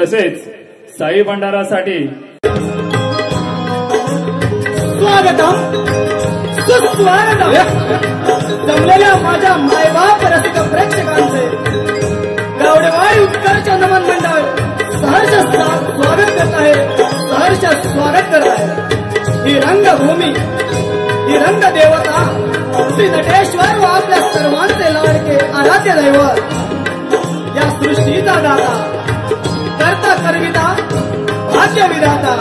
तसेच साई भंडारासाठी स्वागतम सुस्वागतम जमलेल्या माझ्या मायबाप रसिक प्रेक्षकांचे गावडेवाडी उत्कर्ष नमन मंडळ सहर्ष स्वागत करत आहे, सहर्ष स्वागत करत आहे। ही रंगभूमी, ही रंग देवता श्री नटेश्वर व आपल्या सर्वांचे लाडके आराध्य दैवत, या सृष्टीचा दाता, करता करविता, भाग्य विधाता,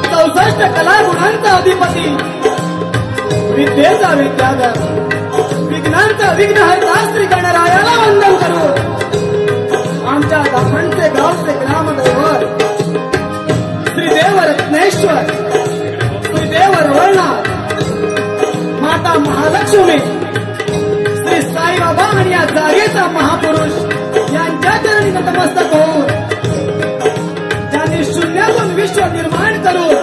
64 कला गुणांचा अधिपती, विद्येचा विद्याधर, विघ्नांचा विघ्नहर्ता श्री गणरायाला वंदन करू। आमच्या दाखणचे गावचे ग्रामदैवत श्रीदेव रत्नेश्वर, श्रीदेव रवळनाथ, माता महालक्ष्मी, श्री साईबाबा आणि या जागेचा महापुरुष यांच्या चरणी नतमस्तक होऊन ज्यांनी शून्यातून विश्व निर्माण करून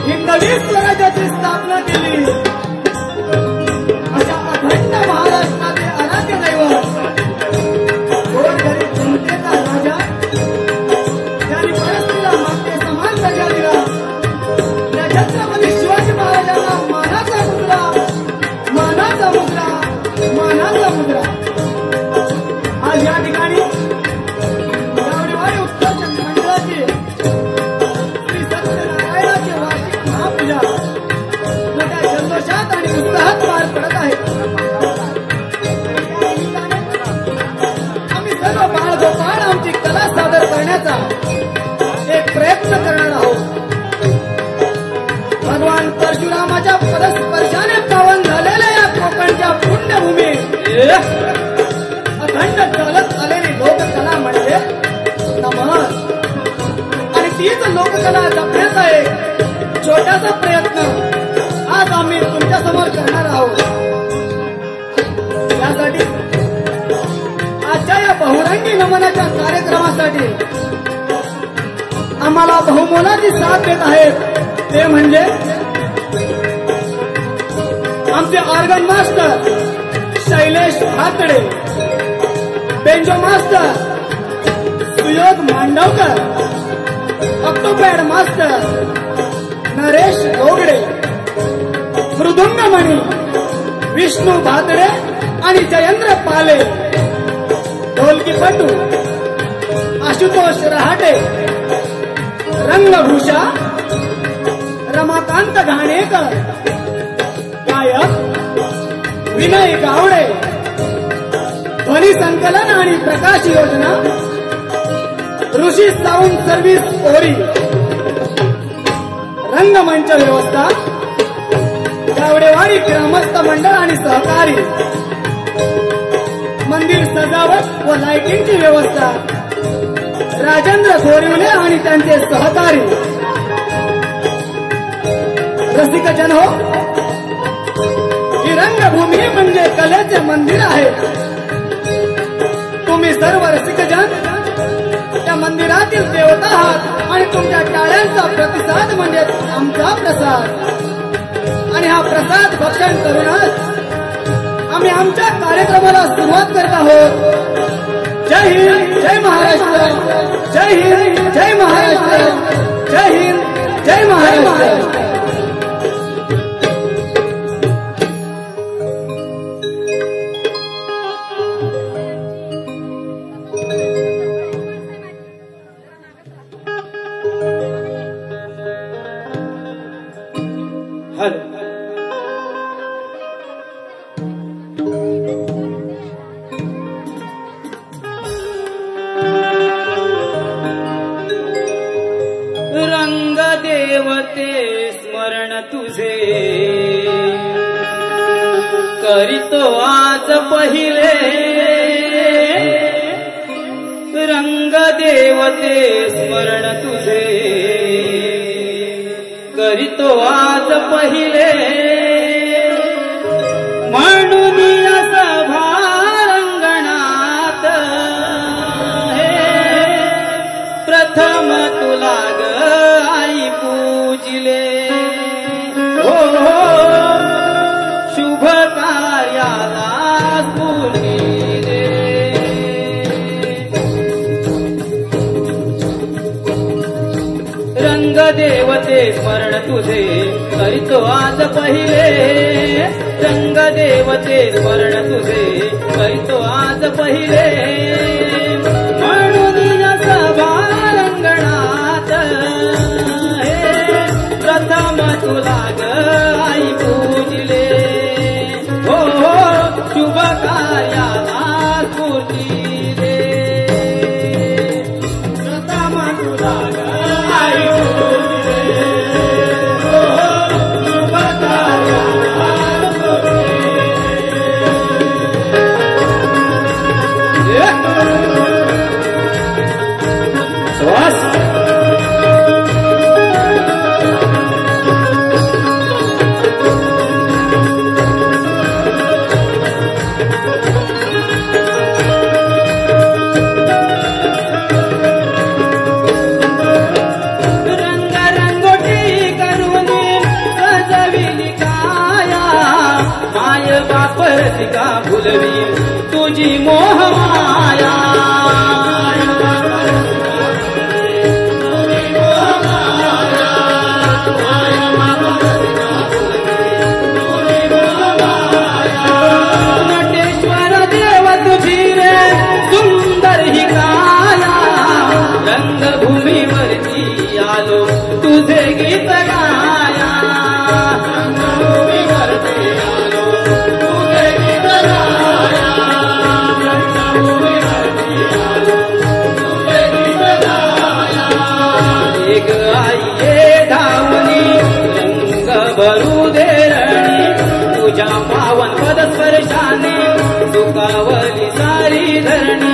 ही नवी स्वराज्याची स्थापना केली, अशा अखंड महाराष्ट्राचे आराध्य दैवत गोरगरीब जनतेचा राजा, ज्यांनी परिस्थितीला मागचे समान दर्जा दिला, या छत्रपती शिवाजी महाराजांना मानाचा मुद्रा, मानाचा मुद्रा, मानाचा मुद्रा। आज या ठिकाणी गावडेवाडी उत्कर्ष मंडळाची श्री सत्यनारायणाची वार्षिक महापूजा मोठ्या जल्लोषात आणि उत्साहात पार पडत आहे। आम्ही सर्व बाळगोपाळ आमची कला सादर करण्याचा एक प्रयत्न करणार आहोत। भगवान परशुरामाच्या पदस्पर्शाने पावन झालेल्या या कोकणच्या पुण्यभूमीत अखंड चालत आलेली लोककला म्हणजे नमन, आणि तीच लोककला जपण्याचा एक छोटासा प्रयत्न आज आम्ही तुमच्या समोर करणार आहोत। यासाठी आजच्या या बहुरंगी नमनाच्या कार्यक्रमासाठी आम्हाला बहुमोलाची साथ देत आहेत ते म्हणजे आमचे organ master Shailesh Bhakde, banjo master Suyog Mandavkar, octopad master Naresh Gogde, मृदुंगमणी विष्णू भातडे आणि जयेंद्र पाले, ढोलकीपटू आशुतोष रहाटे, रंगभूषा रमाकांत घाणेकर, गायक विनय गावडे, ध्वनी संकलन आणि प्रकाश योजना ऋषी साऊंड सर्व्हिस ओरी, रंगमंच व्यवस्था गावडेवाडी ग्रामस्थ मंडळ आणि सहकारी, मंदिर सजावट व लाइटिंगची व्यवस्था राजेंद्र गोरिवले आणि त्यांचे सहकारी। रसिकजन हो, ही रंगभूमी म्हणजे कलेचे मंदिर आहे। तुम्ही सर्व रसिकजन त्या मंदिरातील देवता आहात आणि तुमच्या टाळ्यांचा प्रतिसाद म्हणजे आमचा प्रसाद, आणि हा प्रसाद भक्षण करूनच आम्ही आमच्या कार्यक्रमाला सुरुवात करत आहोत। जय हिंद, जय महाराष्ट्र, जय हिंद, जय महाराष्ट्र, जय हिंद, जय महाराष्ट्र। रंग देवते स्मरण तुझे करीतो आज पहिले, रंग देवते स्मरण तुझे करीतो आज पहिले, म्हणून सभा रंगणात प्रथम तुला ग आई पूजिले। हो शुभ कार्याला पूजिले। रंग देवते स्मरण तुझे करीतो आज पहिले रंग देवते स्मरण तुझे करीतो आज पहिले म्हणून या सभा रंगणात प्रथम तुला ग आई पूजिले हो शुभ कार्याला स्फूर्ती दे प्रथम तुला ग आई पूजिले हो शुभ कार्याला का भुलवी तुझी मोह माया नटेश्वर देव तुझी रे सुंदर ही काया रंगभूमीवरती आलो तुझे गीत गाया रंगभूमीवरती आलो भरू दे रणी तुझ्या पावन पद स्पर्शाने दुखावली सारी धरणी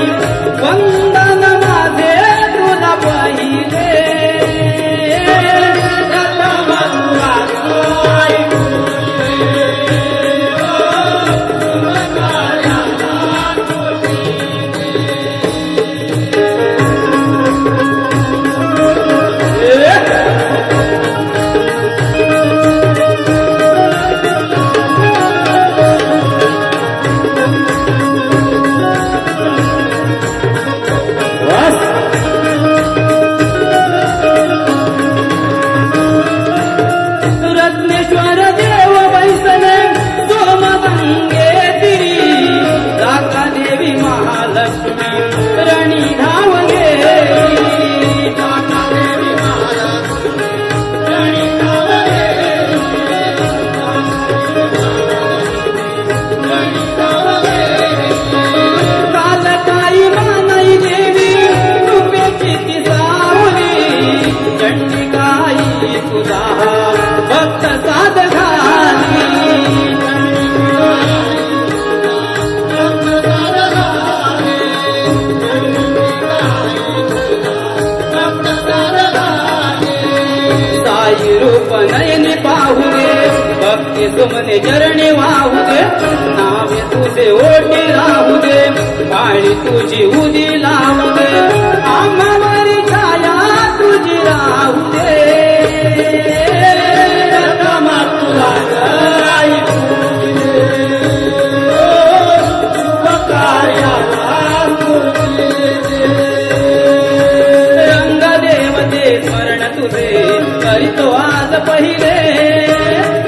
वंदन माझे तुला पाहिले नयनी पाहू दे भक्ती सुमने चरणी वाहू दे नावे तुझे ओटी राहू दे पाळी तुझी उदी लावू दे आम्हावरी छाया तुझी राहू दे प्रथमा तुला आई पूजिले शुभ कार्याला स्फूर्ती दे रंग देवते स्मरण तुझे करीतो आज पहिले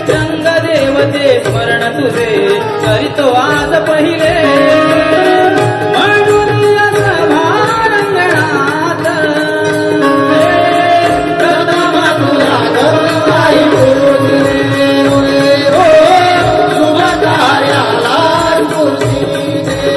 रंग देवते स्मरण तुझे करीतो आज पहिले म्हणून या सभा रंगणात प्रथम तुला ग आई पूजिले हो शुभ कार्याला स्फूर्ती दे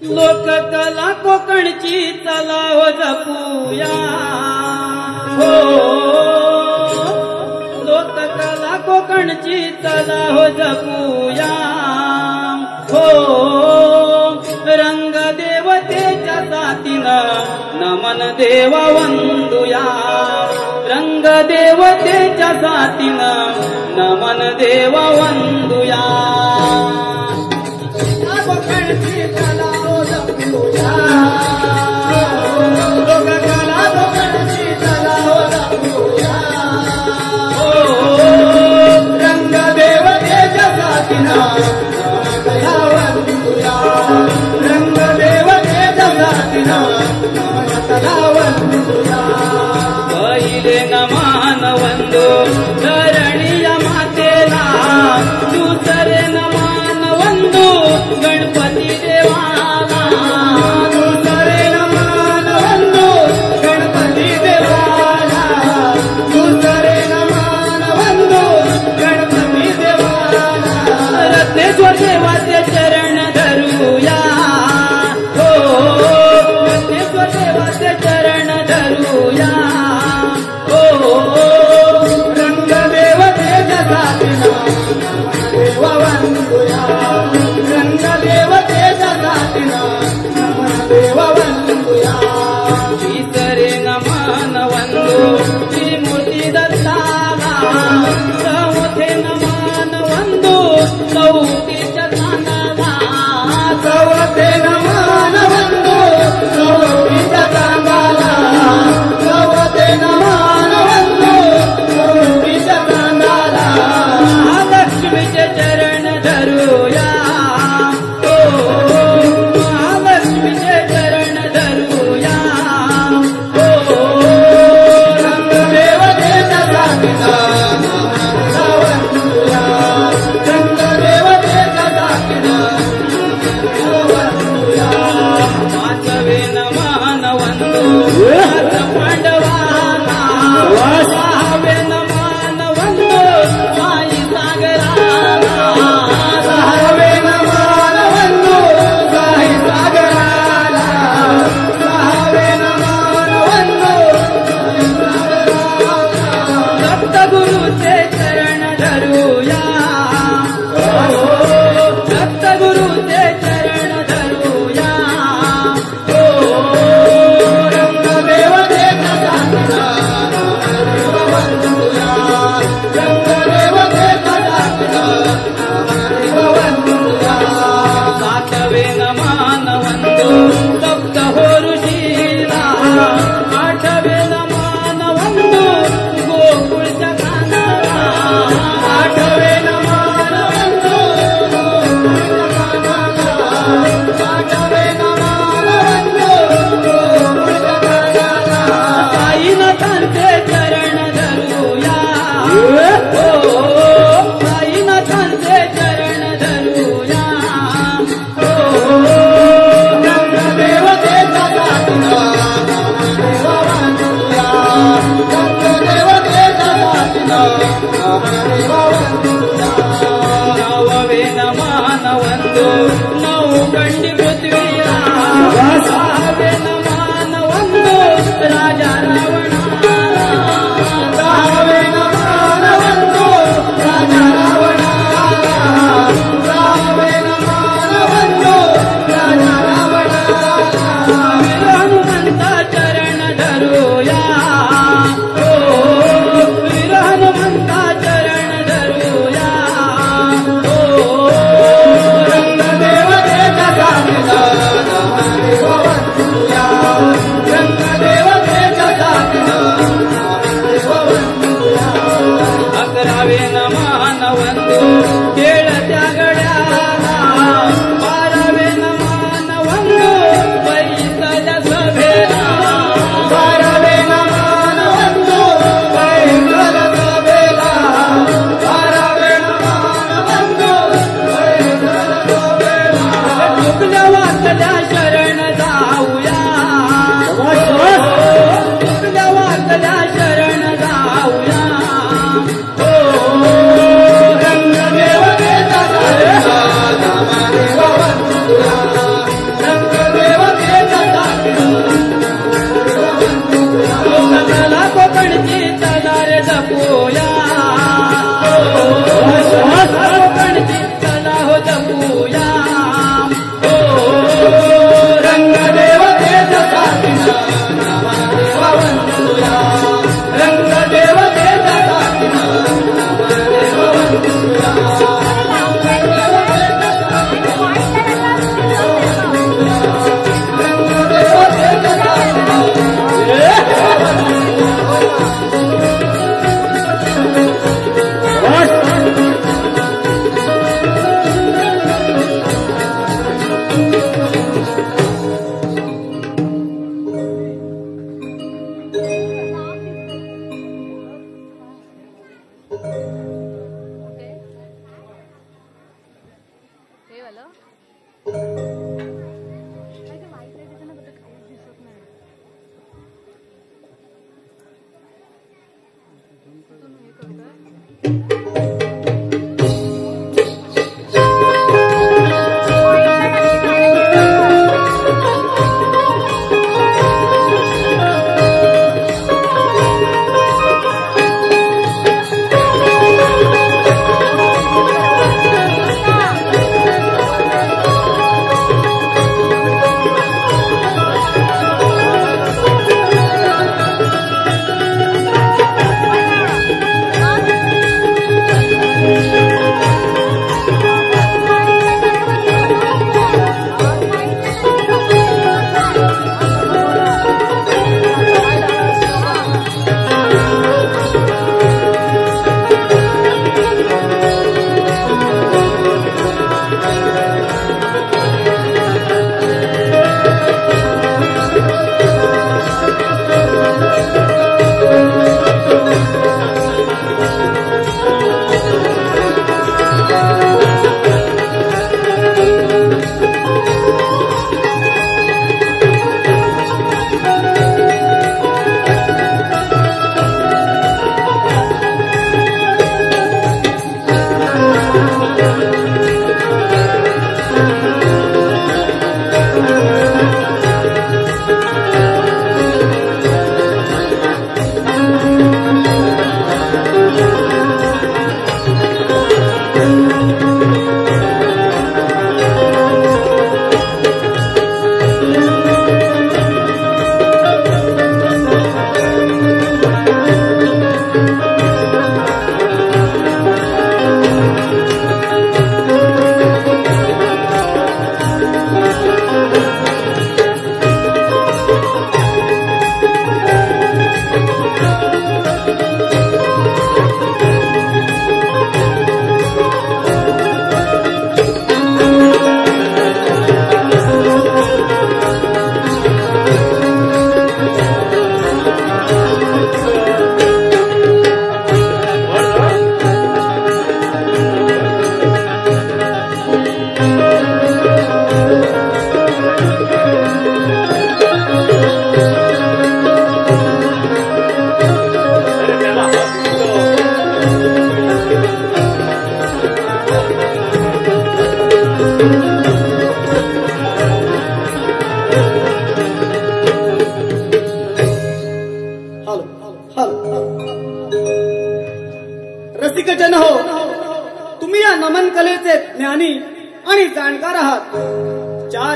लोककला कोकणची चला हो जपूया हो लोककला कोकणची चला हो जपूया हो रंग देवतेच्या साथीनं नमन देवा वंदुया रंग देवतेच्या साथीनं नमन देवा वंदुया कोकणची चला हो जपूया लोककला कोकणची चला हो जपूया रंग देवतेच्या साथीनं वंदुया रंग देवतेच्या साथीनं वंदुया पहिले नमान वंदो धरणीया मातेला दुसरे नमान वंदो गणपती देवाला दुसरे नमान वंदो गणपती देवाला दुसरे नमान वंदो गणपती देवाला रत्नेश्वर देवाचे चरण धरूया हो रत्नेश्वर देवाचे चरण धरूया हो रंग देवतेच्या साथीनं देवा वंदुया रंग देवतेच्या साथीनं देवा वंदुया तिसरे नमन वंदो श्री मूर्ती दत्ताला चौथे नमन वंदो चौथीच्या चांदाला चौथे नमान वंदो चौथीच्या चांदाला चौथे नमान वंदो चौथीच्या चांदाला महालक्ष्मीचे चरण धरूया हो महालक्ष्मीचे चरण धरूया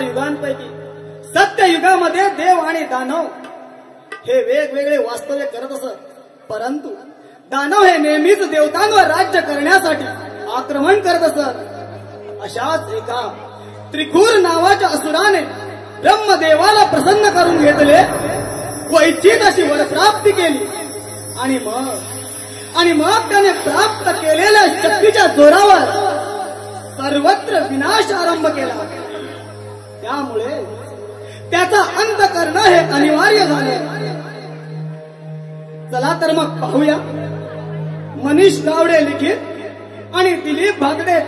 युगांपैकी सत्य युगामध्ये देव आणि दानव हे वेगवेगळे वास्तव्य करत असत, परंतु दानव हे नेहमीच देवतांवर राज्य करण्यासाठी आक्रमण करत असत. अशाच एका त्रिकूर नावाच्या असुराने ब्रह्मदेवाला प्रसन्न करून घेतले व इच्छित अशी वरप्राप्ती केली आणि मग त्याने प्राप्त केलेल्या शक्तीच्या जोरावर सर्वत्र विनाश आरंभ केला. त्यामुळे त्याचा अंत करणं हे अनिवार्य झाले. चला तर मग पाहूया मनीष गावडे लिखित आणि दिलीप भातडे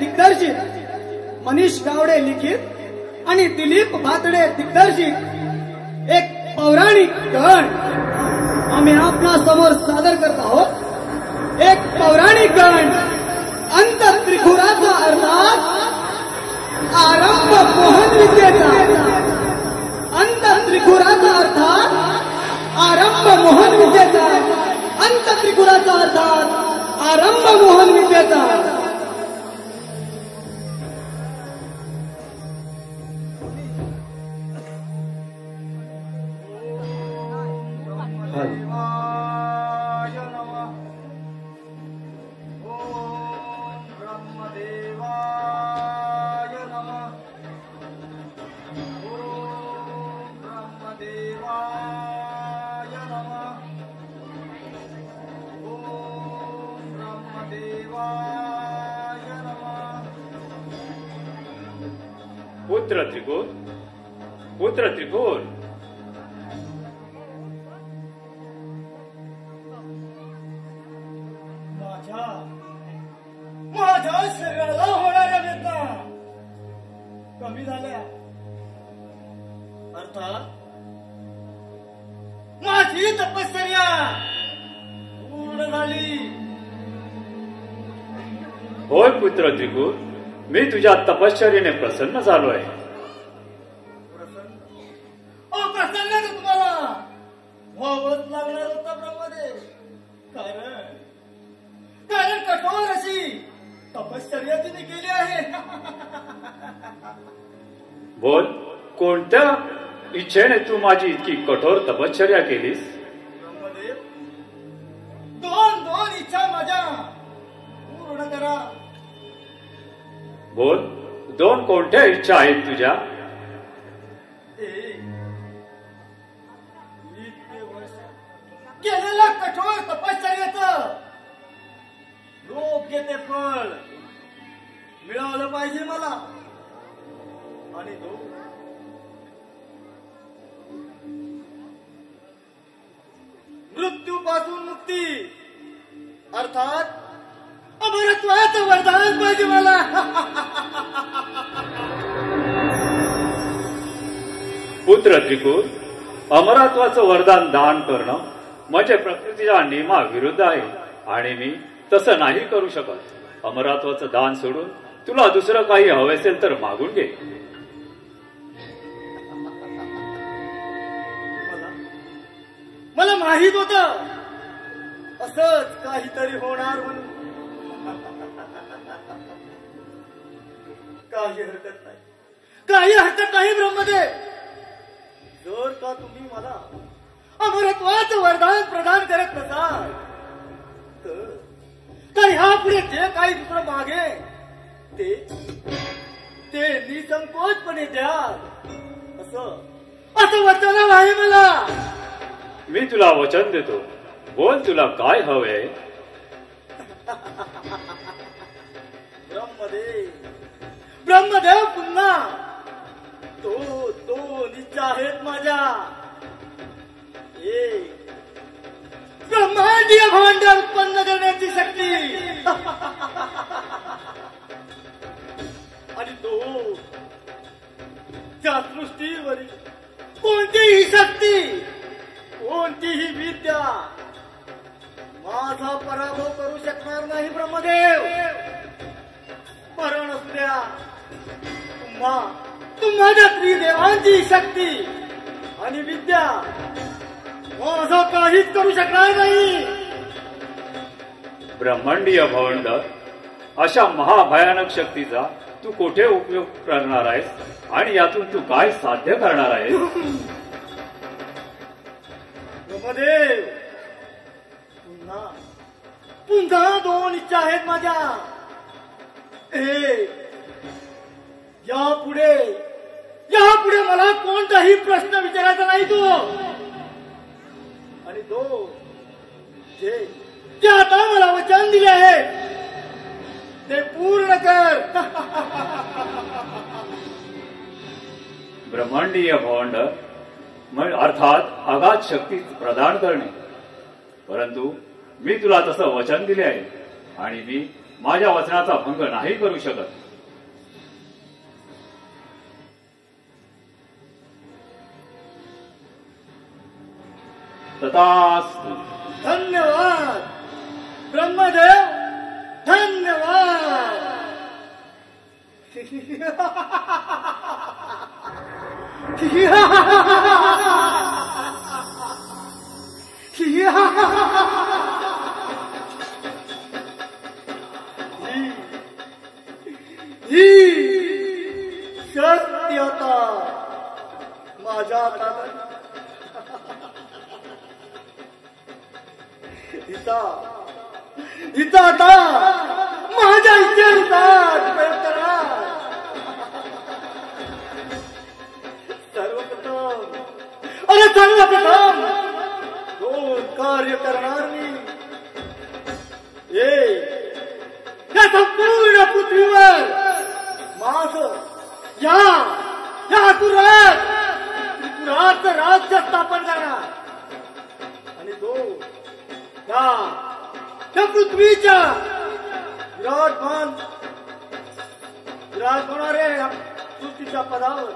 दिग्दर्शित एक पौराणिक गण आम्ही आपल्या समोर सादर करत आहोत. एक पौराणिक गण अंत त्रिपुराचा अर्थात आरंभ मोहन विद्येचा. अंत त्रिपुराचा अर्थात आरंभ मोहन विद्येचा. अंत त्रिपुराचा अर्थात आरंभ मोहन विद्येचा. पुत्र त्रिकोण माझ्या शरीराला होणाऱ्या वेदना कमी झाल्या, अर्थात माझी तपश्चर्या पूर्ण झाली. होय पुत्र त्रिकूट, मी तुझ्या तपश्चर्येने प्रसन्न झालो आहे. प्रसन्न तुम्हाला व्हावंच लागणार होता ब्रह्मदेव, कारण कठोर अशी तपश्चर्या तिने केली आहे. बोल, कोणत्या इच्छेने तू माझी इतकी कठोर तपश्चर्या केलीस? ब्रह्मदेव, दोन इच्छा माझ्या पूर्ण करा. बोल, दोन कोणत्या इच्छा आहेत तुझ्या? केलेल्या कठोर तपश्चर्याचं योग्य ते फळ मिळालं पाहिजे मला, आणि तो मृत्यूपासून मुक्ती अर्थात अमरत्वाचं वरदान पाहिजे मला. पुत्र त्रिकूट, अमरत्वाचं वरदान दान करणं म्हणजे प्रकृतीच्या नियमाविरुद्ध आहे आणि मी तसं नाही करू शकत. अमरत्वाचं दान सोडून तुला दुसरं काही हवं असेल तर मागून घे. मला माहित होत असंच काहीतरी होणार म्हणून. काही हरकत नाही ब्रह्मदेव. जर का तुम्ही मला अमरत्वाचं वरदान प्रदान करत नसाल तर ह्यापुढे जे काही दुसरं मागे ते निसंकोचपणे द्या असं वचन आहे मला. मी तुला वचन देतो. बोल, तुला काय हवंय? ब्रह्मदेव पुन्हा दोन इच्छा आहेत माझ्या. एक, ब्रह्मांडीय भांड उत्पन्न करण्याची शक्ती, आणि दोन, त्या सृष्टीवरील कोणतीही शक्ती, कोणतीही विद्या माझा पराभव करू शकणार नाही ब्रह्मदेव. मरण असू द्या, तुम्हाला त्रिदेवांची शक्ती आणि विद्या माझं काहीच करू शकणार नाही. ब्रह्मांडीय भावंड अशा महाभयानक शक्तीचा तू कोठे उपयोग करणार आहेस आणि यातून तू काय साध्य करणार आहेस? ब्रह्मदेव, पुन्हा दोन इच्छा आहेत माझ्या. यापुढे मला कोणताही प्रश्न विचारायचा नाही तो. आणि तो जे आता मला वचन दिले आहे ते पूर्ण कर. ब्रह्मांडीय भावंड अर्थात अगाध शक्ती प्रदान करणे. परंतु मी तुला तसं वचन दिले आहे आणि मी माझ्या वचनाचा भंग नाही करू शकत. तथास्तु. धन्यवाद ब्रह्मदेव, धन्यवाद. ही शक्ती आता माझ्या हातात. हिचा आता माझ्या इच्छेनुसार प्रयोग करा. सर्वप्रथम दोन कार्य करणार मी. या संपूर्ण पृथ्वीवर माझ या त्रिपुराचं राज्य स्थापन करणार. आणि तो त्या पृथ्वीच्या विराजमान होणारे सृष्टीच्या पदावर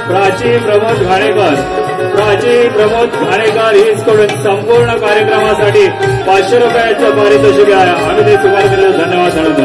प्राची प्रमोद घाणेकर हिचकडून संपूर्ण कार्यक्रमासाठी 500 रुपयाचं पारितोषिक आहे. आम्ही ते स्वीकार केलं. धन्यवाद सांगतो.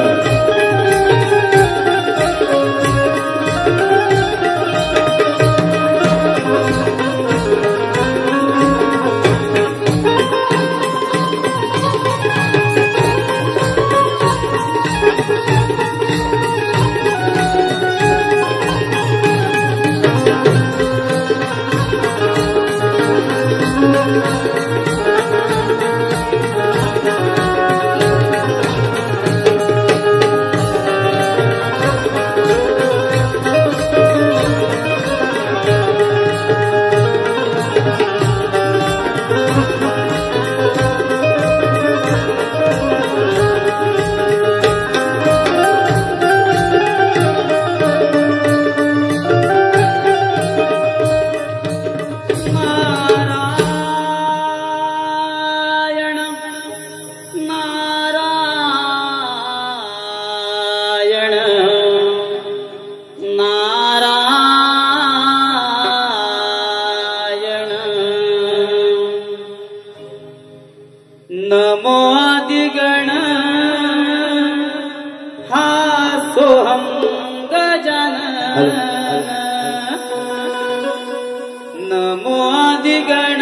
नमो आदिगण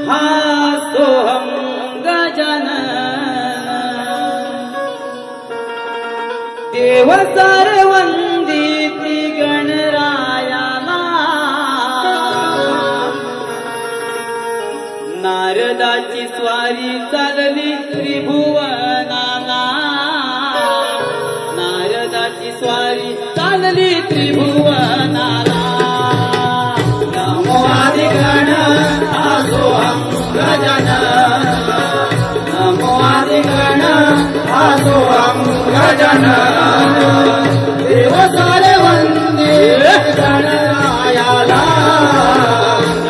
हा सोहम गजानन देव सर्वंदिती गणरायाला नारदाची स्वारी चालली त्रिभुवनाला नारदाची स्वारी चालली त्रिभुवनाला नमो आदिगण हा सोहम गजानन नमो आदिगण हा सोहम गणराया देव सारे वंदे गणरायाला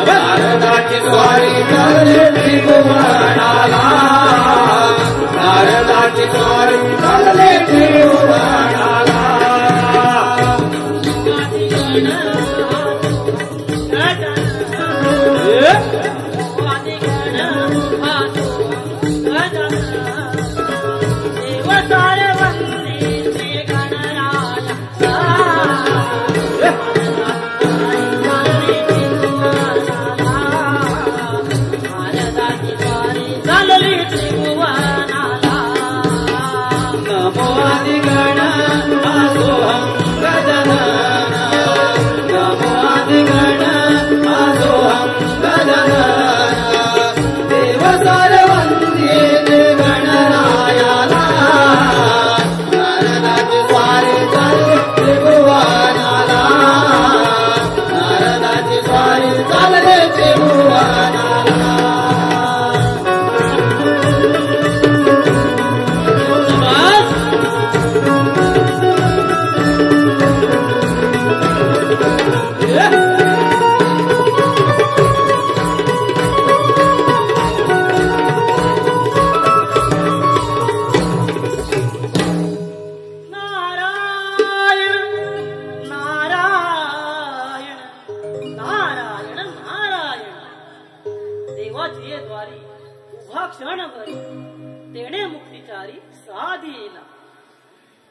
नारदाची स्वारी चालले त्रिभुवनाला नारदाची स्वारी चालले त्रिभुवनाला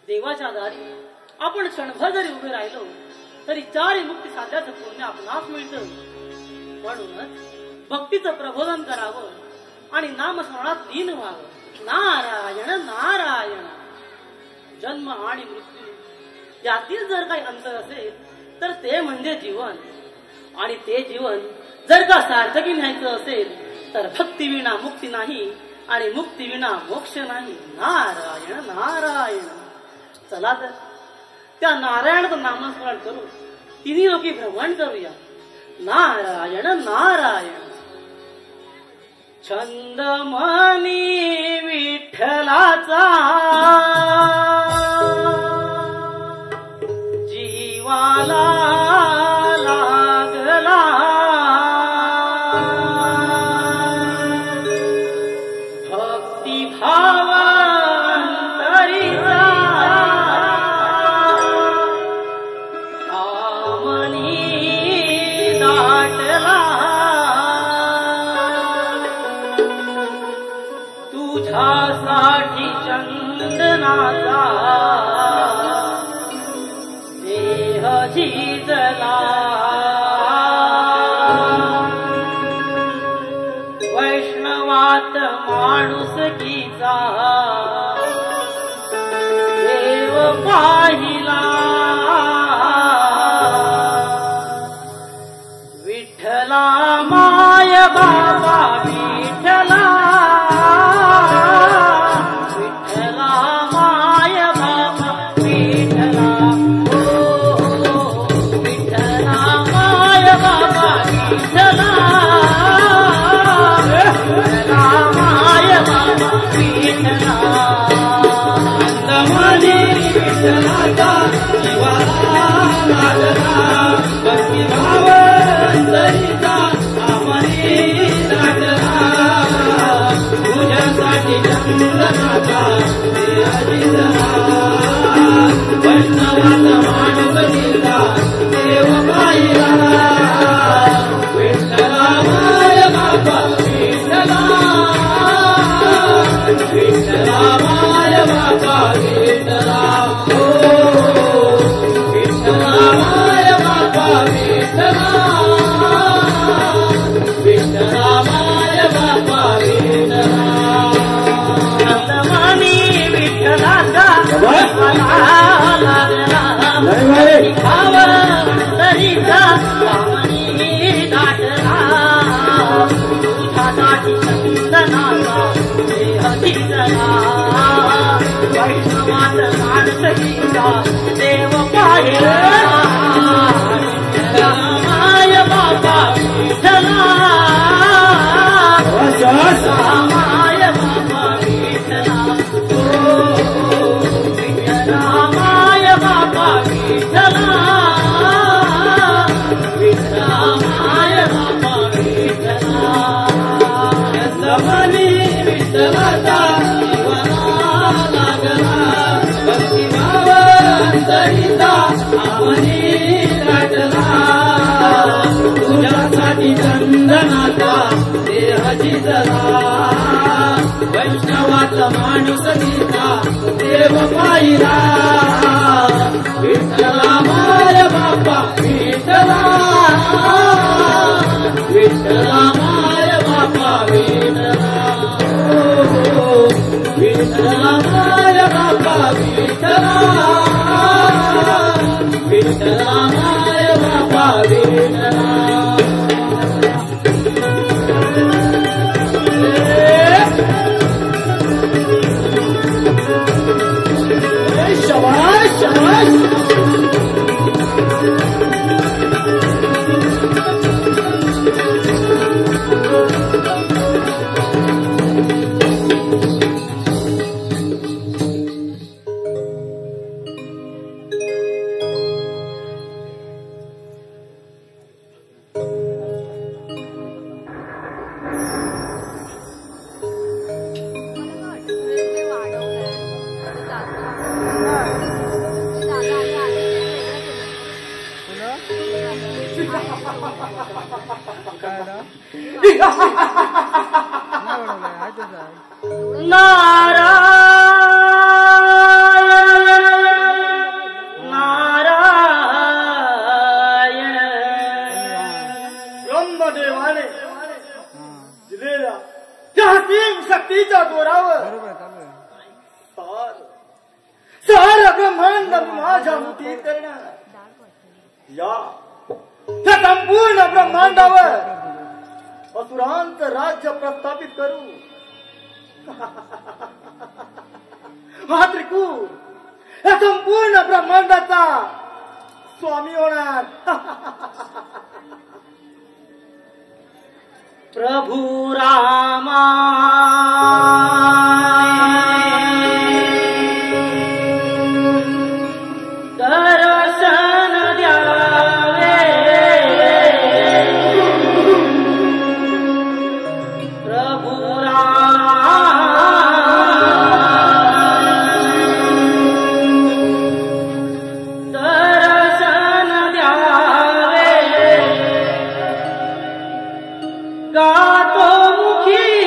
देवाच्या दारी आपण क्षणभर जरी उभे राहिलो तरी चारी मुक्ती साध्याचं पुण्य आपणास मिळतं. म्हणूनच भक्तीचं प्रबोधन करावं आणि नामस्मरणात लीन व्हावं. नारायण नारायण. जन्म आणि मृत्यू यातील जर काही अंतर असेल तर ते म्हणजे जीवन, आणि ते जीवन जर का सार्थकी न्यायचं असेल तर भक्ती विना मुक्ती नाही आणि मुक्ती विना मोक्ष नाही. नारायण नारायण. चला तर त्या नारायणाचं नामस्मरण करू, तिन्ही लोकी भ्रमण करूया. नारायण नारायण. छंद मनी विठ्ठलाचा जीवाला लागला, भक्ती भाव तुझ्यासाठी चंदनाचा देह झिजला, वैष्णवात माणुसकीचा देव पाहिला. विठ्ठला माय बाबा विठ्ठला, देव पाहिला. माय बाबा विठ्ठला, माय बाबा विठ्ठला, विठ्ठला माणूस दिसला देव पाहिला विठ्ठला माय बाप्पा विठ्ठला विठ्ठला माय बाप्पा विठ्ठला विठ्ठला माय बाप्पा विठ्ठला विठ्ठला माय बाप्पा विठ्ठला शाबाश शाबाश ब्रह्मदेवाने दिलेल्या त्या तीन शक्तीच्या जोरावर सारा ब्रह्मांड माझ्या मुठीत करणार या त्या संपूर्ण ब्रह्मांडावर असुरांचं राज्य प्रस्थापित करू हा त्रिकूट या संपूर्ण ब्रह्मांडाचा स्वामी होणार प्रभु रामा दर्शन द्यावे प्रभु रामा दर्शन द्यावे गातो मुखी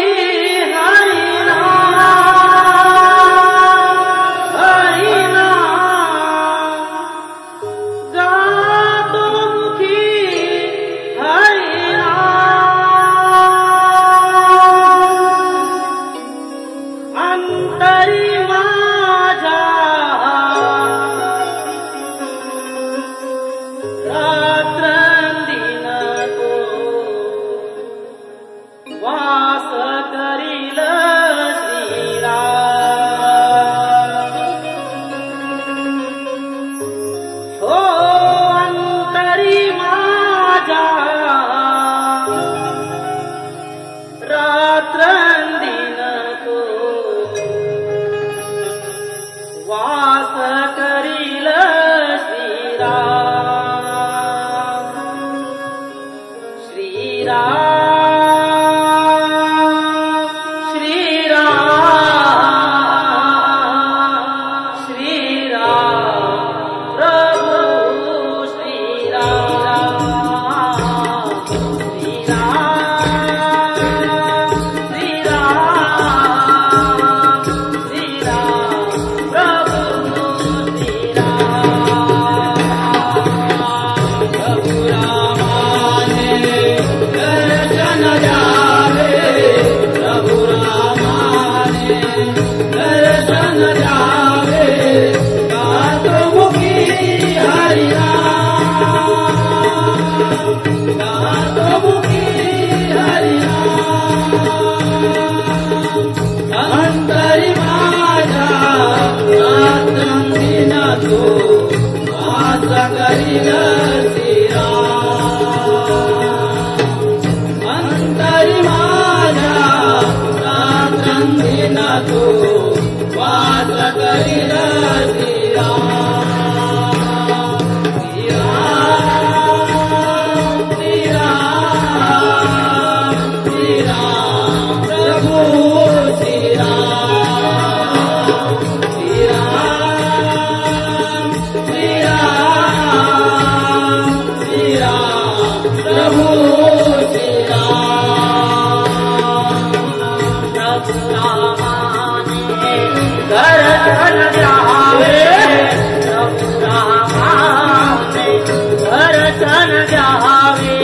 दर्शन द्यावे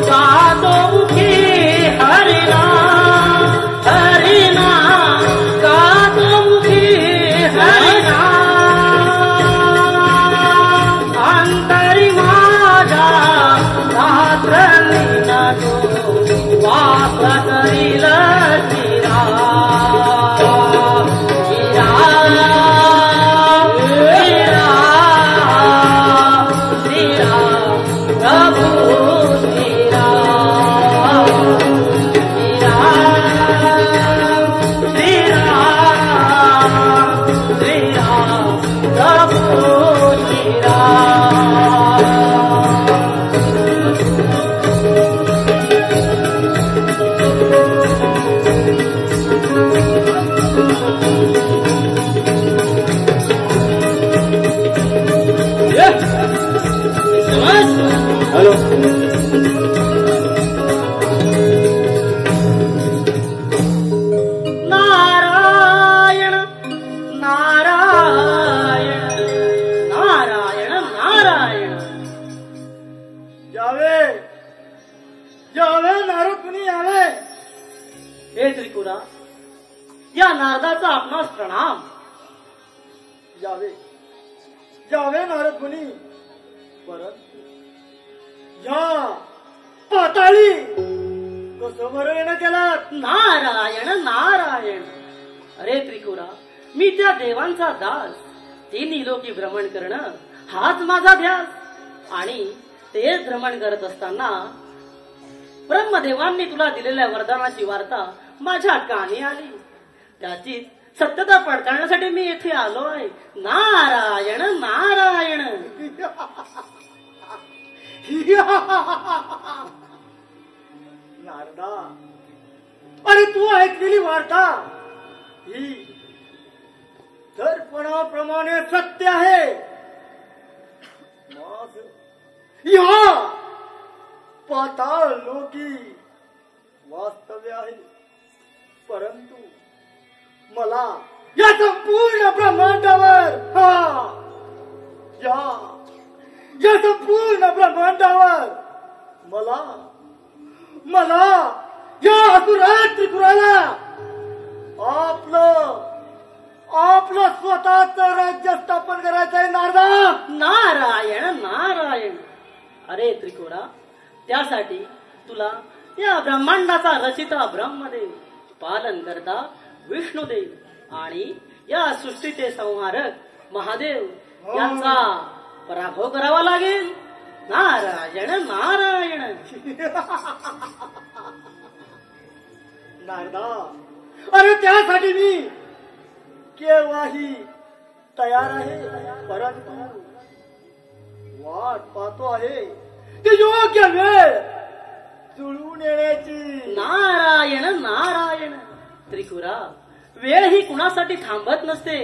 गातो मुखी हरिनाम हरिनाम गातो मुखी हरिनाम अंतरी माझा रात्र लीनातो वास करील या नारदाचा आपणास प्रणाम. यावे यावे नारद मुनी, परंतु या पाताळी कसं बरं येणं केलात? नारायण नारायण. अरे त्रिपुरा, मी त्या देवांचा दास, तिन्ही लोकी भ्रमण करणं हाच माझा ध्यास. आणि ते भ्रमण करत असताना ब्रह्मदेवांनी तुला दिलेल्या वरदानाची वार्ता माझ्या कानी आली. त्याची सत्यता पडताळण्यासाठी मी येथे आलो आहे. नारायण नारायण. नारदा, अरे तू ऐकलेली वार्ता ही दर्पणाप्रमाणे सत्य आहे. या पाताळ लोकी वास्तव्य आहे, परंतु मला या संपूर्ण ब्रह्मांडावर या संपूर्ण ब्रह्मांडावर मला या असुरात त्रिपुराला आपलं स्वतःच राज्य स्थापन करायचं आहे. नारदा, नारायण नारायण. अरे त्रिपुरा, त्यासाठी तुला या ब्रह्मांडाचा रचिता ब्रह्मदेव, पालन करता विष्णुदेव आणि या सृष्टीचे संहारक महादेव यांचा पराभव करावा लागेल. नारायण नारायण. नारदा, अरे त्यासाठी मी केव्हाही तयार आहे, परंतु वाट पाहतो आहे ती योग्य वेळ जुळून येण्याची. नारायण नारायण. त्रिपुरा, वेळ ही कुणासाठी थांबत नसते.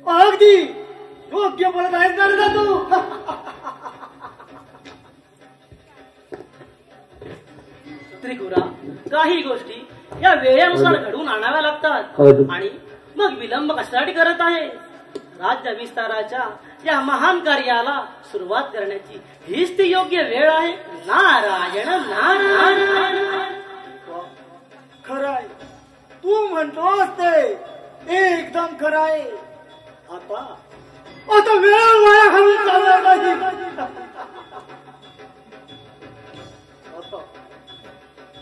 अगदी योग्य बोलत आहे नारदा तू. त्रिपुरा, काही गोष्टी या वेळेनुसार घडवून आणाव्या लागतात. आणि मग विलंब कशासाठी करत आहे? राज्य विस्ताराच्या या महान कार्याला सुरुवात करण्याची हीच ती योग्य वेळ आहे. नारायण नारायण. खरं आहे, तू म्हणतोस ते एकदम खरं आहे. आता वेळ वाया घालून चालणार नाही.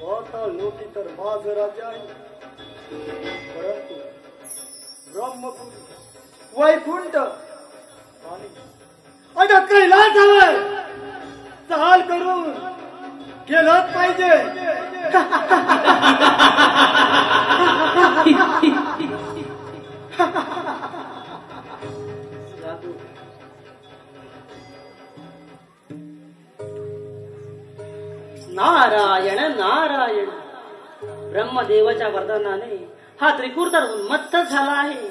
आता लोकी तर माझं राज्य आहे, परंतु ब्रह्मपुरी, वैकुंठ आणि कैलासावर चाल करून गेलंच पाहिजे. नारायण नारायण. ब्रह्मदेवाच्या वरदानाने हा त्रिपुर तर उन्मत्त झाला आहे.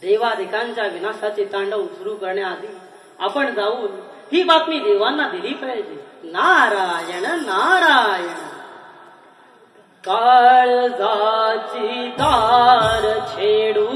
देवादिकांच्या विनाशाचे तांडव सुरू करण्याआधी आपण जाऊन ही बातमी देवांना दिली पाहिजे. नारायण नारायण. काळजाची तार छेडून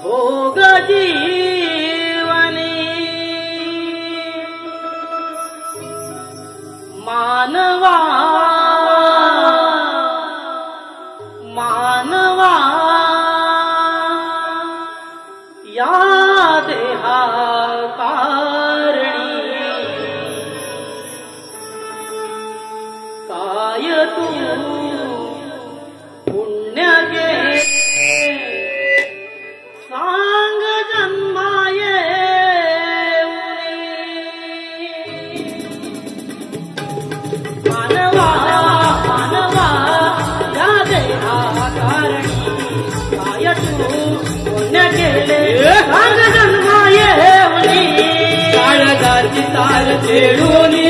भोग जीवनी मानवा मानवा या देहा कारणी काय तू पुण्य गे सांग जन्माये मानवा मानवा या देहा कारणी काय तू पुण्य केले सांग जन्माये काळजाची तार छेडूनी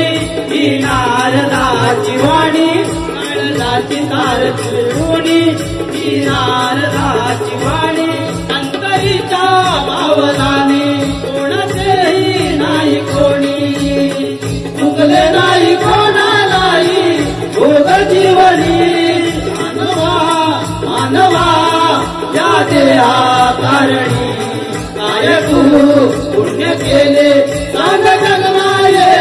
ही नारदाची वाणी काळजाची तार छेडूनी ही नारदाची वाणी अंतरीच्या भावनाने कोणाचेही नाही कोणी चुकले नाही कोणालाही भोग जीवनी मानवा मानवा या देहा कारणी काय तू पुण्य केले सांग जन्माये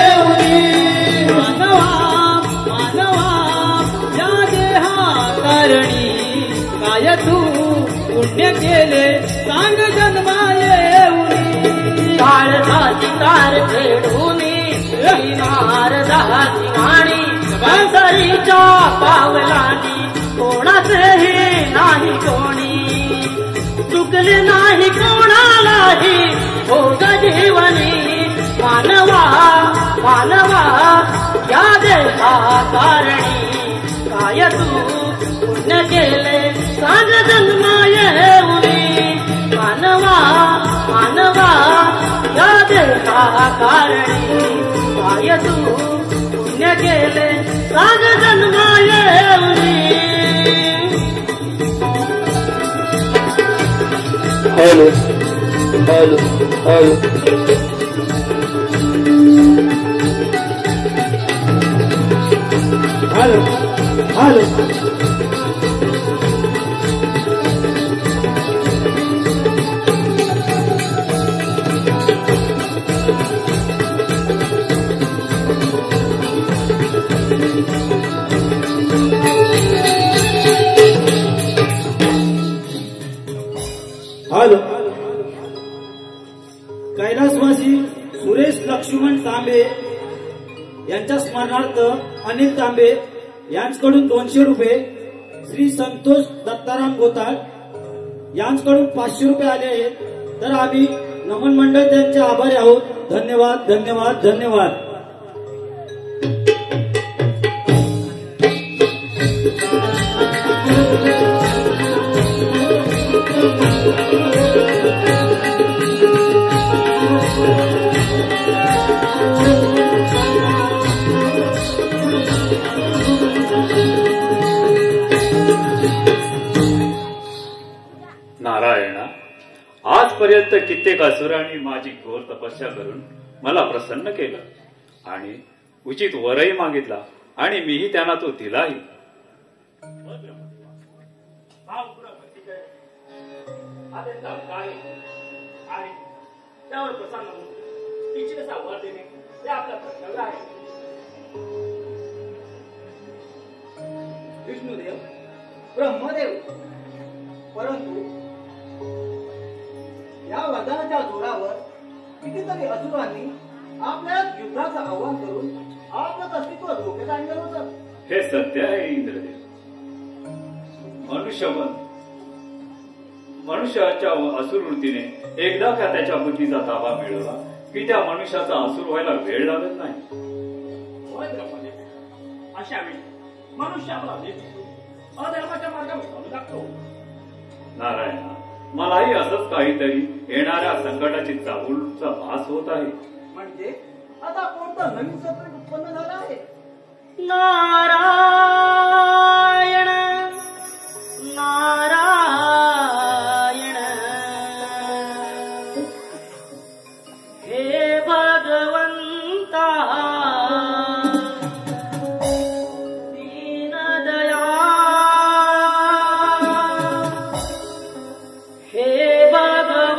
मानवा मानवा या देहा कारणी काय तू पुण्य केले सांग जन्माये काळजाची तार छेडूनी नारदाची वाणी अंतरीच्या पावलानी कोणाचेही नाही कोणी चुकले नाही कोणालाही भोग जीवनी मानवा मानवा या देहा कारणी काय तू पुण्य केले सांग जन्माये मानवा मानवा या देहा कारणी काय तू पुण्य केले सांग जन्माये hello hello hello hello hello hello कैलासवासी सुरेश लक्ष्मण तांबे यांच्या स्मरणार्थ अनिल तांबे यांच्याकडून 200 रुपये, श्री संतोष दत्ताराम गोताळ यांच्याकडून 500 रुपये आले आहेत. तर आम्ही नमन मंडळ त्यांचे आभारी आहोत. धन्यवाद धन्यवाद धन्यवाद. नारायणा, आजपर्यंत कित्येक असुरांनी माझी घोर तपस्या करून मला प्रसन्न केलं आणि उचित वरही मागितला आणि मीही त्यांना तो दिलाही. त्यावर प्रसन्न होऊन तिची कसा वर देणे हे आपलं कर्तव्य आहे. विष्णुदेव, ब्रह्मदेव, परंतु या वरदानाच्या जोरावर कितीतरी असुरांनी आपल्या युद्धाचं आव्हान करून आपलं अस्तित्व धोक्यात आणलं होतं. हे सत्य आहे इंद्रदेव. मनुष्याच्या असुरवृत्तीने एकदा का त्याच्या बुद्धीचा ताबा मिळवला की त्या मनुष्याचा असुर व्हायला वेळ लागत नाही. होय ब्रह्मदेव, अशा वेळी मनुष्य आपला अधर्माच्या मार्गावर चालू लागतो. नारायणा, मलाही असंच काहीतरी येणाऱ्या संकटाची चाहूलचा भास होत आहे. म्हणजे आता कोणतं नवीन सत्र उत्पन्न झालं आहे. नारायण नारायण हे भगवंता दीनदया हे भगवंता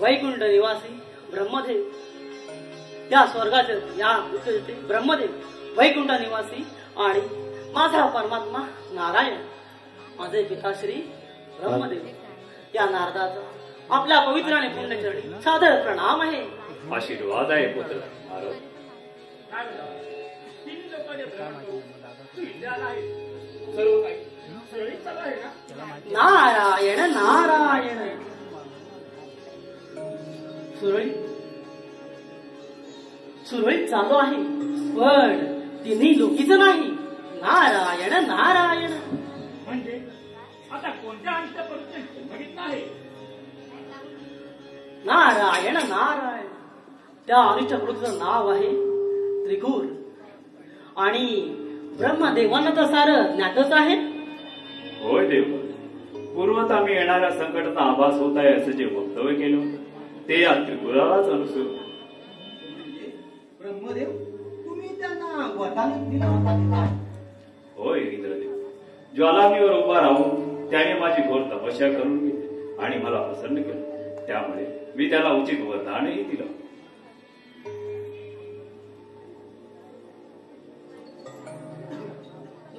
वैकुंठ निवासी ब्रह्मदेव, या स्वर्गाचे या पृथ्वीचे ब्रह्मदेव, वैकुंठ निवासी आणि माझा परमात्मा नारायण, माझे पिताश्री ब्रह्मदेव, या नारदाचा आपल्या पवित्र आणि पुण्यचरणी सादर प्रणाम आहे. आशीर्वाद आहे पुत्र नारद. नारायण नारायण. सुरळीत चालू आहे, पण तिन्ही लोकीच नाही. नारायण नारायण. म्हणजे आता कोणत्या अंतःपुरात बघितलं आहे? नारायण नारायण. त्या अनिष्ट पुरुषाचं नाव आहे त्रिगुर, आणि ब्रह्मदेवांना तर सारं ज्ञातच आहे. होय देव, पूर्वत आम्ही येणाऱ्या संकटाचा आभास होत आहे असं जे वक्तव्य केलं होतं ते या त्रिपुरालाच अनुसरून. ब्रह्मदेव, तुम्ही त्यांना वरदान दिलं होतं काय? होय इंद्रदेव, ज्वालामीवर उभा राहून त्याने माझी घोर तपस्या करून घेतली आणि मला प्रसन्न केलं. त्यामुळे मी त्याला उचित वरदानही दिलं.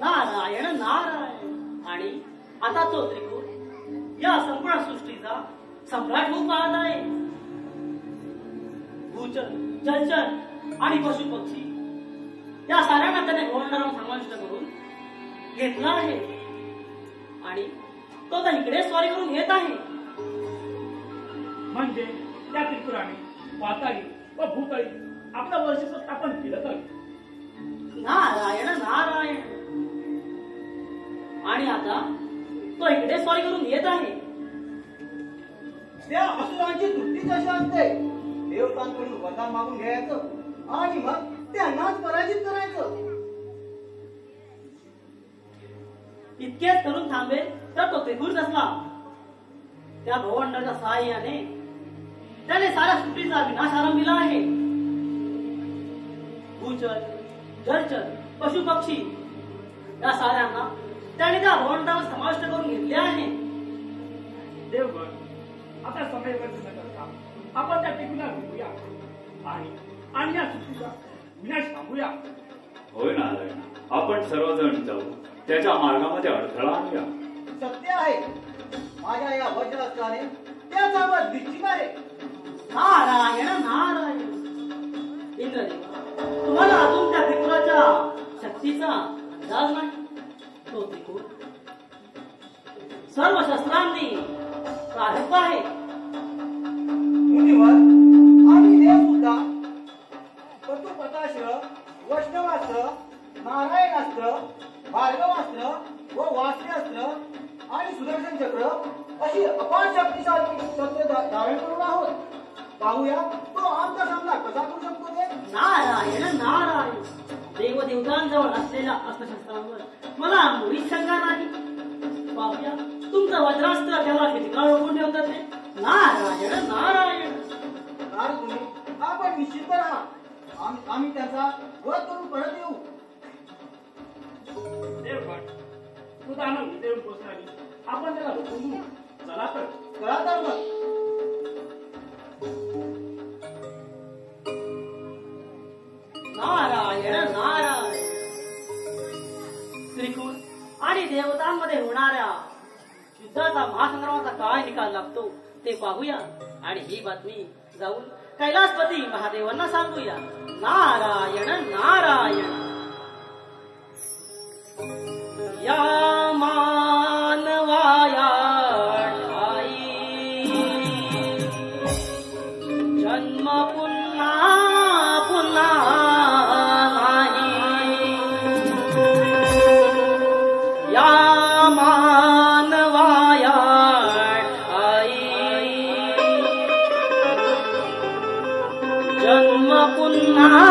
नारायण नारायण. आणि आता तो त्रिगुर या संपूर्ण सृष्टीचा सम्राट होऊन पाहत आहे. भूचर, जलचर आणि पशु पक्षी या साऱ्यांना त्याने गोंधळावर समाविष्ट करून घेतला आहे, आणि तो आता इकडे स्वारी करून येत आहे. म्हणजे त्या त्रिपुराने पाताळी व भूतळी आपलं वर्चस्व स्थापन केलं तर. नारायण नारायण. आणि आता तो इकडे स्वारी करून येत आहे. त्या असुरांची वृत्ती कशी असते? देवतांकडून वरदान मागून घ्यायचं आणि मग त्यांनाच पराजित करायचं. इतकेच करून थांबेल तर तो त्रिगुर नसला. त्या भवंडाच्या सहाय्याने त्याने साऱ्या सृष्टीचा विनाश आरंभिला आहे. भूचर, जलचर, पशु पक्षी या साऱ्यांना त्याने त्या भवंडावर समाविष्ट करून घेतले आहे. देवगण, आता समय व्यर्थ न करता आपण त्या टेकूला भेटूया आणि या सृष्टीचा विनाश थांबूया. होय नारायण, आपण सर्वजण जाऊ त्याच्या मार्गामध्ये अडथळा आणूया. सत्य आहे, माझ्या या वज्रास्त्राने त्याचा वध निश्चित आहे. नारायण नारायण. इंद्रदेव, तुम्हाला अजून त्या त्रिपुराच्या शक्तीचा अंदाज नाही. तो त्रिपुर सर्व शस्त्रांनी प्रारंभ आहे. मुनिवर आणि देव सुद्धा पशुपतास्त्र, वैष्णवास्त्र, नारायणास्त्र, भार्गवास्त्र व वास्त्यास्त्र आणि सुदर्शन चक्र अशी अपार शक्तिशाली शस्त्र धारण करून आहोत. पाहूया तो आमचा सामना कसा करू शकतो ते. नारायण नारायण. देवदेवतांजवळ असलेल्या अस्त्रशस्त्रांवर मला मुळीच शंका नाही. पाहूया तुमचं वज्रास्त्र त्याला किती काळ रोखून ठेवतात ते. नारायण नारायण. तुम्ही आपण निश्चित राहा, आम्ही त्याचा वध करून परत येऊ. देवगण, तू दानव देऊन पोचणारी आपण त्याला रोखून घेऊ. चला तर. करा तर मग. नारायण नारायण. त्रिकूट आणि देवतांमध्ये होणाऱ्या युद्धाचा महासंग्रामाचा काय निकाल लागतो ते पाहूया, आणि ही बातमी जाऊन कैलासपती महादेवांना सांगूया. नारायण नारायण. या मानवाया ठाई जन्म पुन्हा पुन्हा नाही. या मानवाया ठाई जन्म पुन्हा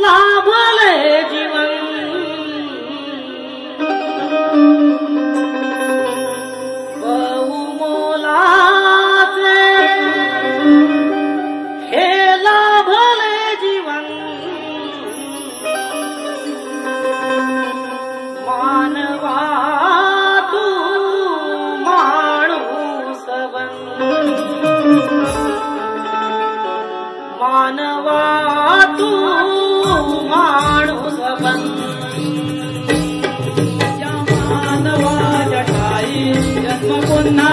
लाभले जीवन बहुमोलाचे हे लाभले जीवन तू माणूस बन या मानवाच्या ठाई जन्म पुन्हा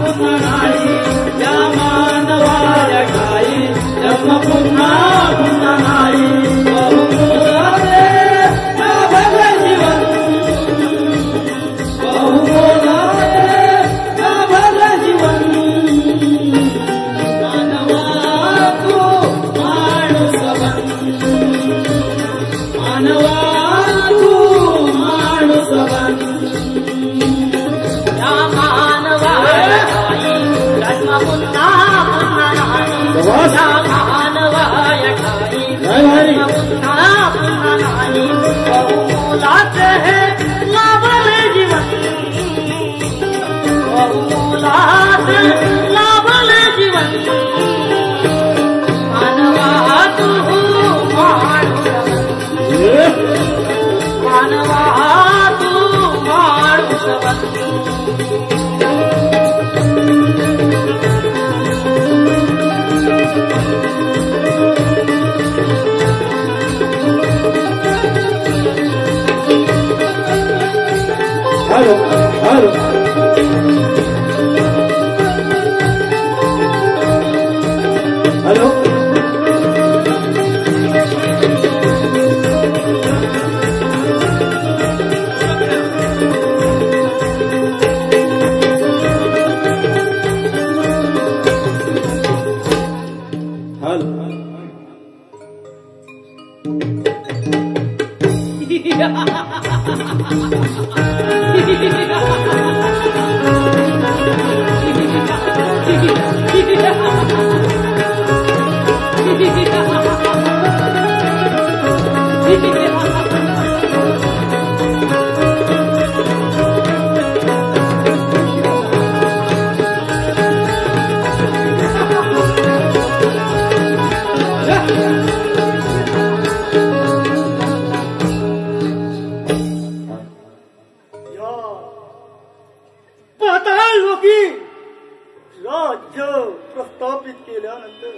पुन्हा नाही या मानवाच्या ठाई जन्म पुन्हा पुन्हा नाही बहुमोलाचे लाभले जीवन बहुमोलाचे लाभले जीवन मानवा तू माणूस बन मानवा तू माणूस बन या मानवाच्या ठाई जन्म पुन्हा पुन्हा नाही या मानवाच्या ठाई जन्म पुन्हा पुन्हा नाही बहुमोलाचे लाभले जीवन बहुमोलाचे लाभले जीवन मानवा तू माणूस मानवा तू माणूस बन हॅलो हॅलो हॅलो पाताळलोकी राज्य प्रस्थापित केल्यानंतर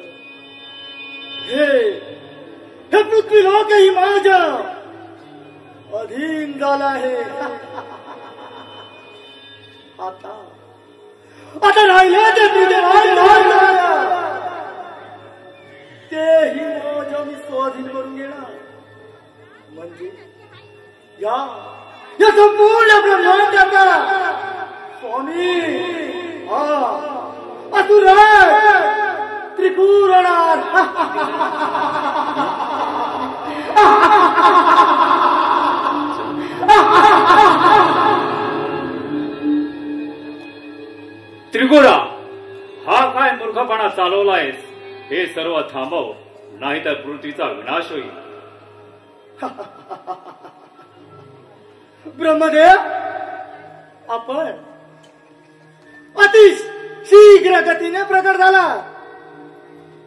हे पृथ्वी लोकही माझ्या अधीन झाला आहे. आता राहिले ते तुझे तेही माझ्या मी स्वाधीन करून घेणार. म्हणजे या संपूर्ण ब्रह्मांडाचा स्वामी असुराज त्रिपुरनाथ त्रिगुरा, हा काय मूर्खपणा चालवलायस? हे सर्व थांबव, नाहीतर पृथ्वीचा विनाश होईल. ब्रह्मदेव, आपण अति शीघ्र गतीने प्रकट झाला.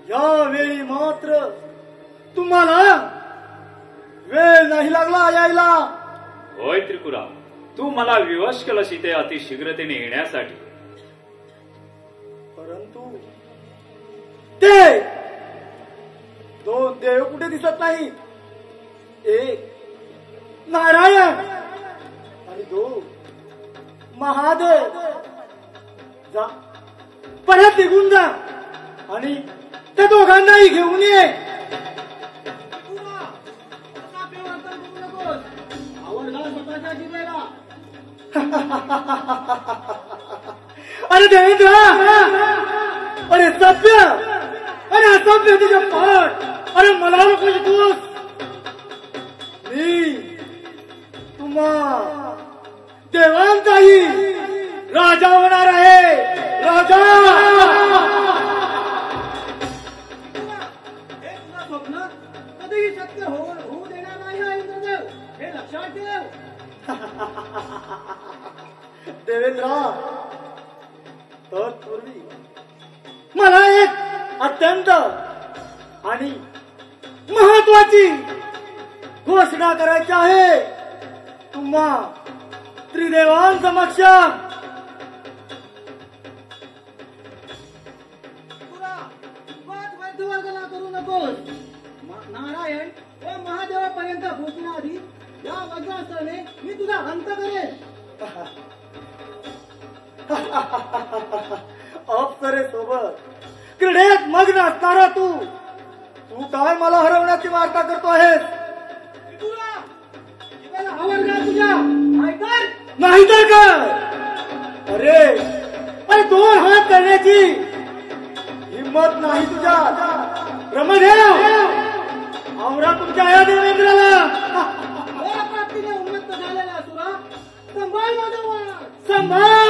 यावेळी मात्र तुम्हाला वेळ नाही लागला यायला. होय त्रिपुरा, तू मला विवश केलंस इथे अतिशीघ्रतेने येण्यासाठी. परंतु ते दोन देव कुठे दिसत नाही. एक नारायण आणि दोन महादेव. जा, परत निघून जा आणि त्या दोघांनाही घेऊन ये. अरे देवेंद्र, अरे सभ्य, अरे असभ्य तुझ्या पाठ. अरे मला नको शिकवूस. मी तुम्हा देवांचाही राजा होणार आहे. राजा. हे तुझं स्वप्न कधीही शक्य होऊ देणार नाही हा इंद्रदेव, हे लक्षात ठेव. देवेंद्र, तत्पूर्वी मला एक अत्यंत आणि महत्वाची घोषणा करायची आहे तुम्हा त्रिदेवांसमक्ष. करू नकोस. पर्यंत पोहोचण्याआधी या वज्रास्त्राने मी तुझा अंत करेन. अप्सरे सोबत क्रीडेत मग्न असणारा तू काय मला हरवण्याची वार्ता करतो आहेस? आवडला तुझ्या ऐकर नाहीतर काय? अरे अरे दोन हात करण्याची हिम्मत नाही तुझ्या. ब्रह्मदेव आवरा तुमच्या या देवेंद्राला. प्राप्तीने उन्मत्त झालेला असुरा संभाळ माझा वाण. संभाळ.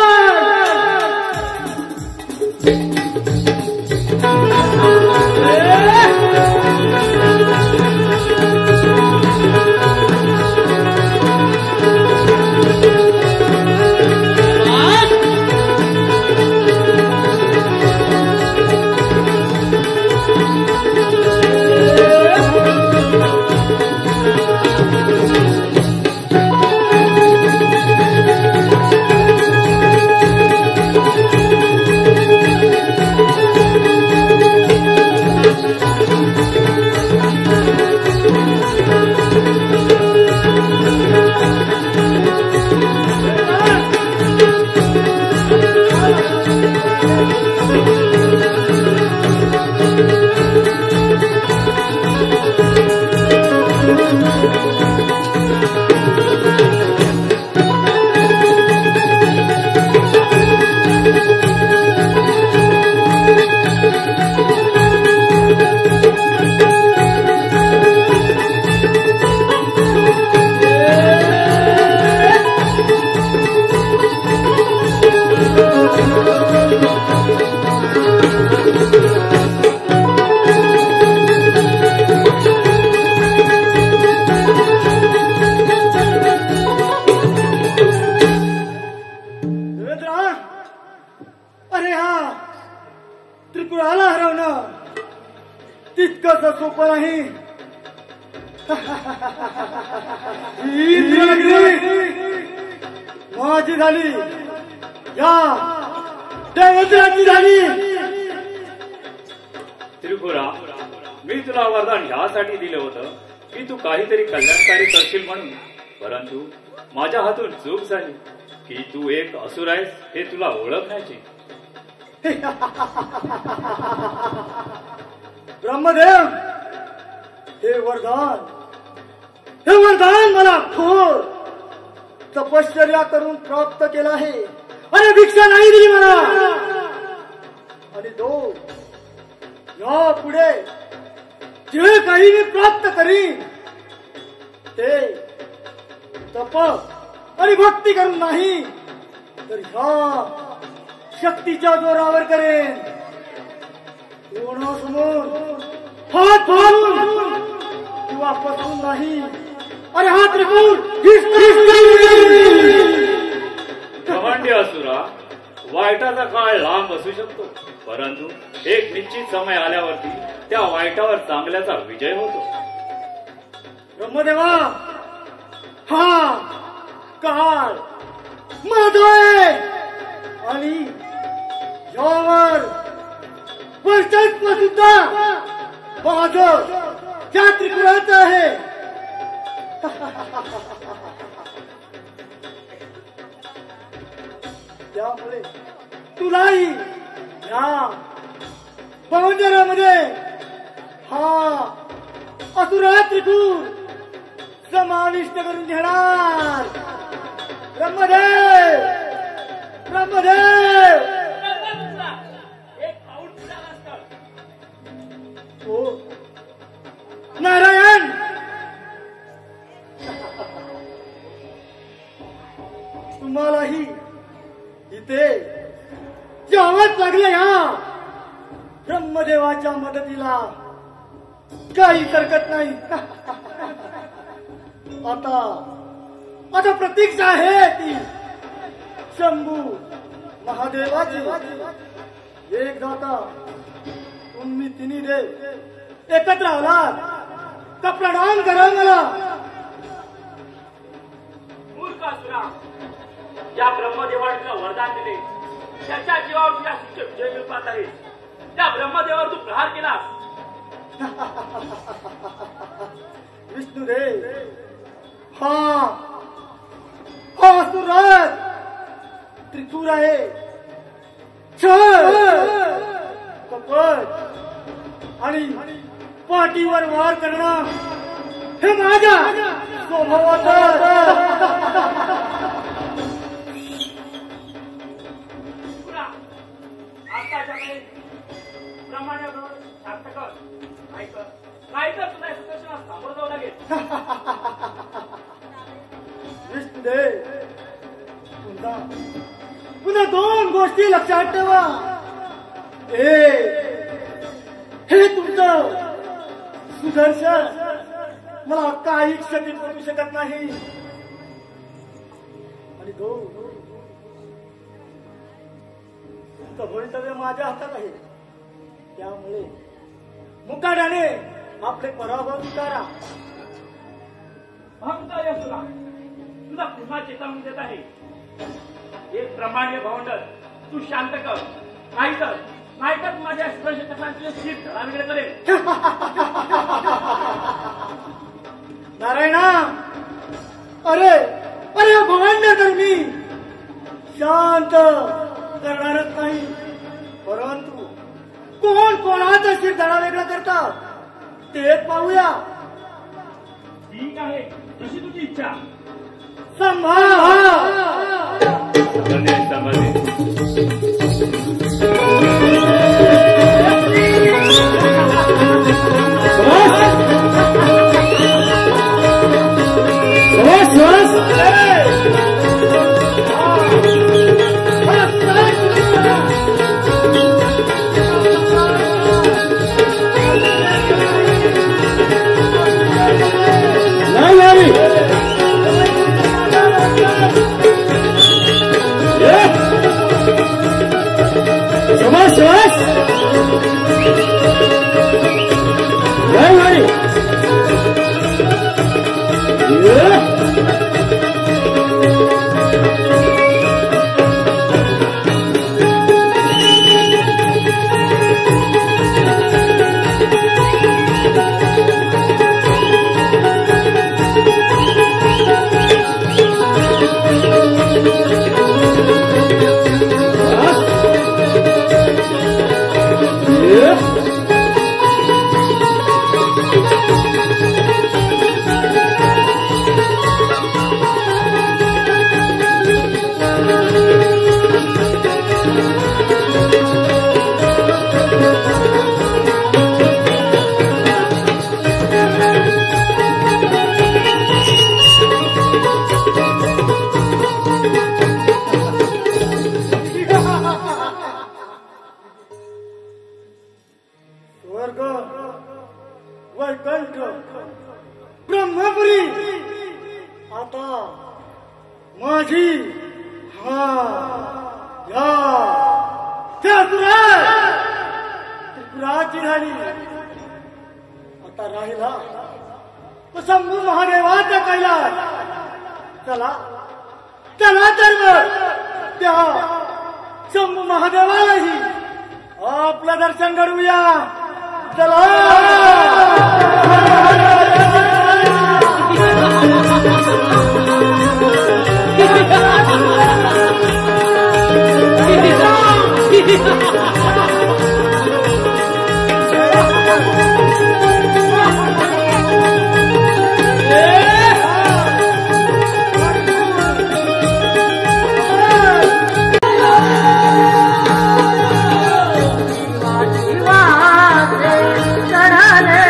त्रिपुराला हरवणं तितकंच सोपं नाही. माझी झाली या देवेंद्राची झाली. त्रिपुरा, मी तुला वरदान यासाठी दिलं होतं की तू काहीतरी कल्याणकारी करशील म्हणून, परंतु माझ्या हातून चूक झाली की तू एक असुर आहेस हे तुला ओळखण्याची. ब्रह्मदेव, हे वरदान मला थोर तपश्चर्या करून प्राप्त केलं आहे. अरे भिक्षा नाही दिली मला. आणि तो या पुढे जे काही मी प्राप्त करीन ते तप आणि भक्ती करून नाही तर ह्या शक्तीच्या जोरावर करेन. कोणासमोर हात धरून किंवा पसरून नाही. अरे हा त्रिपुर घमंडी असुरा, वाईटाचा काळ लांब असू शकतो, परंतु एक निश्चित समय आल्यावरती त्या वाईटावर चांगल्याचा विजय होतो. ब्रह्मदेवा, हा काळ माझा आहे आणि यावर वर्चस्व सुद्धा माझं त्या त्रिपुराचं आहे. त्यामुळे तुलाही या बंदरामध्ये हा असुरा त्रिपुर समाविष्ट करून घेणार. ब्रह्मदेव, ब्रह्मदेव. एक पाऊल पुढे असतं. हो नारायण, तुम्हालाही इथे यावंच लागलं या ब्रह्मदेवाच्या मदतीला. काही हरकत नाही. आता प्रतीक्षा आहे ती शंभू महादेवाची. एक जाता तुम्ही तिन्ही देव एकत्र आलात का प्रणाम करा मला. मूर्ख असुरा, या ब्रह्मदेवाने तुला वरदान दिले, त्याच्या जीवावर तुझ्या शिष्य विजय मिळवत आहे. त्या ब्रह्मदेवावर तू प्रहार केलास. विष्णुदेव हा असुरराज त्रिपुर आहे. कपट आणि पाठीवर वार करणं हे माझ्या स्वभावाचं. विष्णुदेव पुन्हा दोन गोष्टी लक्षात ठेवा. हे तुमचं सुदर्शन मला काही क्षती करू शकत नाही. आणि दोन तुमचं भवितव्य माझ्या हातात आहे. त्यामुळे मुकाट्याने आपले पराभव स्वीकारा. तुला पुन्हा चेतावणी देत आहे. एक प्रमाणे भावंडर तू शांत कर. नाहीतर माझ्या स्पर्शकांचे शीत धडावेगळे करेल. नारायणा अरे अरे भांडण तर मी शांत करणारच नाही. परंतु कोण कोणाचं शीत धडावेगळं करतात ते पाहूया. ठीक आहे जशी तुझी इच्छा. ब्रह्मपुरी आता माझी त्रिपुराची झाली. आता राहिला तो शंभू महादेवाचा कैलास. चला चला तर त्या शंभू महादेवालाही आपलं दर्शन करूया. चला चढ़ाले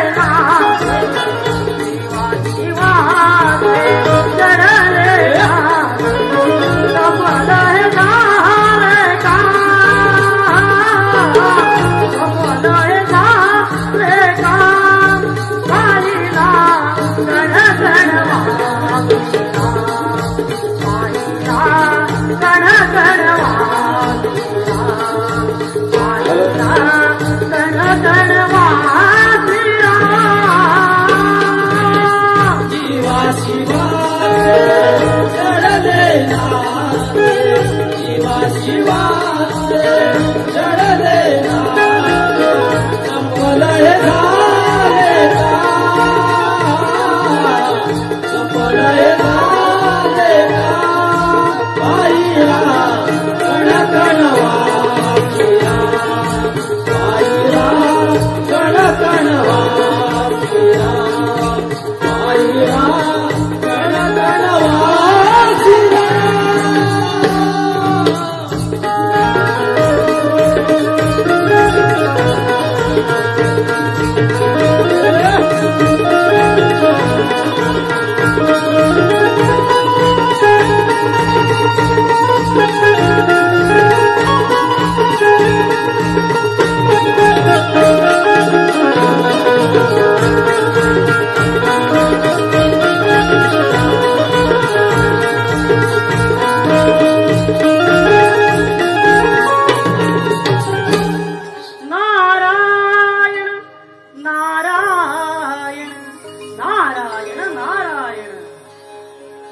नारायण नारायण.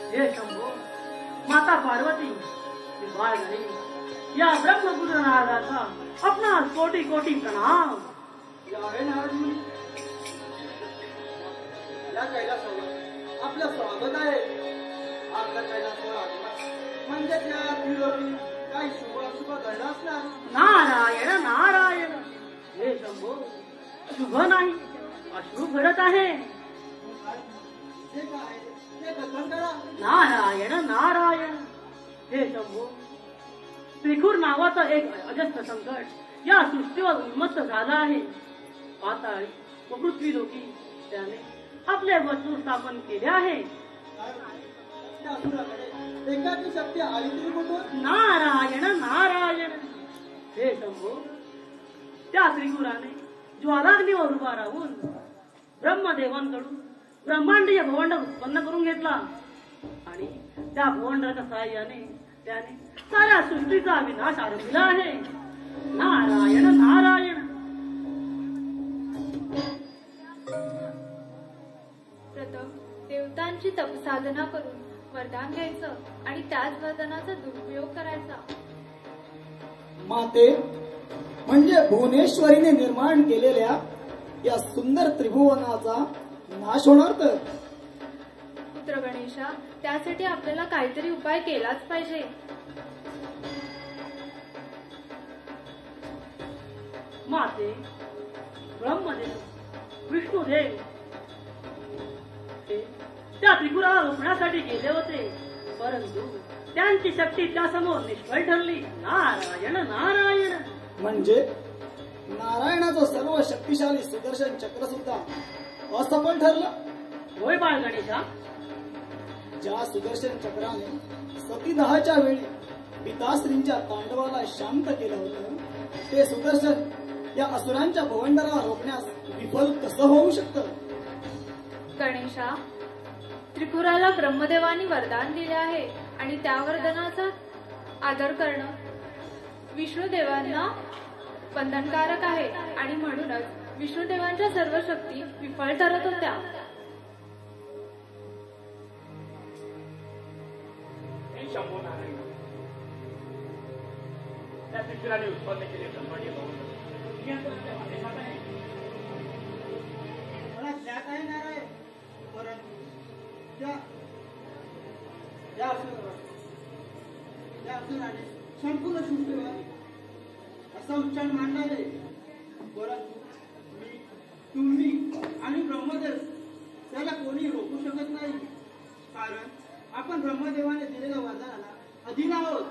हे शंभो, माता पार्वती, बाळ गणेश, या ब्रह्मपुत्र नारदाचा आपणास कोटी कोटी प्रणाम. यावे नारद मुनी, या कैलासावर आपलं स्वागत आहे. आपल्या कैलासावर म्हणजे त्या त्रिलोकी काही शुभ घडलं असणार. नारायण नारायण. हे शंभो, शुभ नाही अशुभ घडत आहे. ते काय ते कथन करा. नारायण नारायण. हे शंभो, त्रिखुर नावाचं एक अजस्र संकट या सृष्टीवर उन्मत्त झालं आहे. पाताळी व पृथ्वी लोकी त्याने आपले वस्तू स्थापन केले आहे. त्या असुराकडे एकाची शक्ती आली तरी कुठून? नारायण नारायण. हे शंभो, त्या त्रिपुराने ज्वालाग्नीवर उभा राहून ब्रह्मदेवांकडून ब्रह्मांडीय भवंड उत्पन्न करून घेतला आणि त्या भवंडाच्या साहाय्याने त्याने साऱ्या सृष्टीचा विनाश आरंभिला आहे. नारायण नारायण. प्रथम देवतांची तपसाधना करून वरदान घ्यायचं आणि त्याच वरदानाचा दुरुपयोग करायचा. माते, म्हणजे भुवनेश्वरीने निर्माण केलेल्या या सुंदर त्रिभुवनाचा नाश होणार तर? पुत्र गणेशा, त्यासाठी आपल्याला काहीतरी उपाय केलाच पाहिजे. माते, ब्रह्मदेव, विष्णुदेव त्या त्रिपुराला रोखण्यासाठी गेले होते, परंतु त्यांची शक्ती त्यासमोर निष्फळ ठरली. नारायण नारायण. म्हणजे नारायणाचं सर्व शक्तिशाली सुदर्शन चक्र सुद्धा असफल ठरलं. होय बाळ गणेशा. ज्या सुदर्शन चक्राने सतीदाहाच्या वेळी पिताश्रींच्या तांडवाला शांत केलं होतं, ते सुदर्शन या असुरांच्या भवंडराला रोखण्यास विफल कसं होऊ शकतं? गणेशा, त्रिपुराला ब्रह्मदेवानी वरदान दिले आहे आणि त्या वरदानाचा आदर करणं विष्णुदेवांना बंधनकारक आहे आणि म्हणूनच विष्णुदेवांच्या सर्व शक्ती विफल ठरत होत्या. हे शंभो नारायण, त्या त्रिपुराने उत्पन्न केले ब्रह्मांडीय भवंड नियंत्रण देशात आहे. मला ज्ञात आहे नारायण, परंतु त्या असुराने संपूर्ण सृष्टीवर असा उच्चार मांडले, परंतु मी, तुम्ही आणि ब्रह्मदेव त्याला कोणी रोखू शकत नाही, कारण आपण ब्रह्मदेवाने दिलेल्या वरदानाला अधीन आहोत.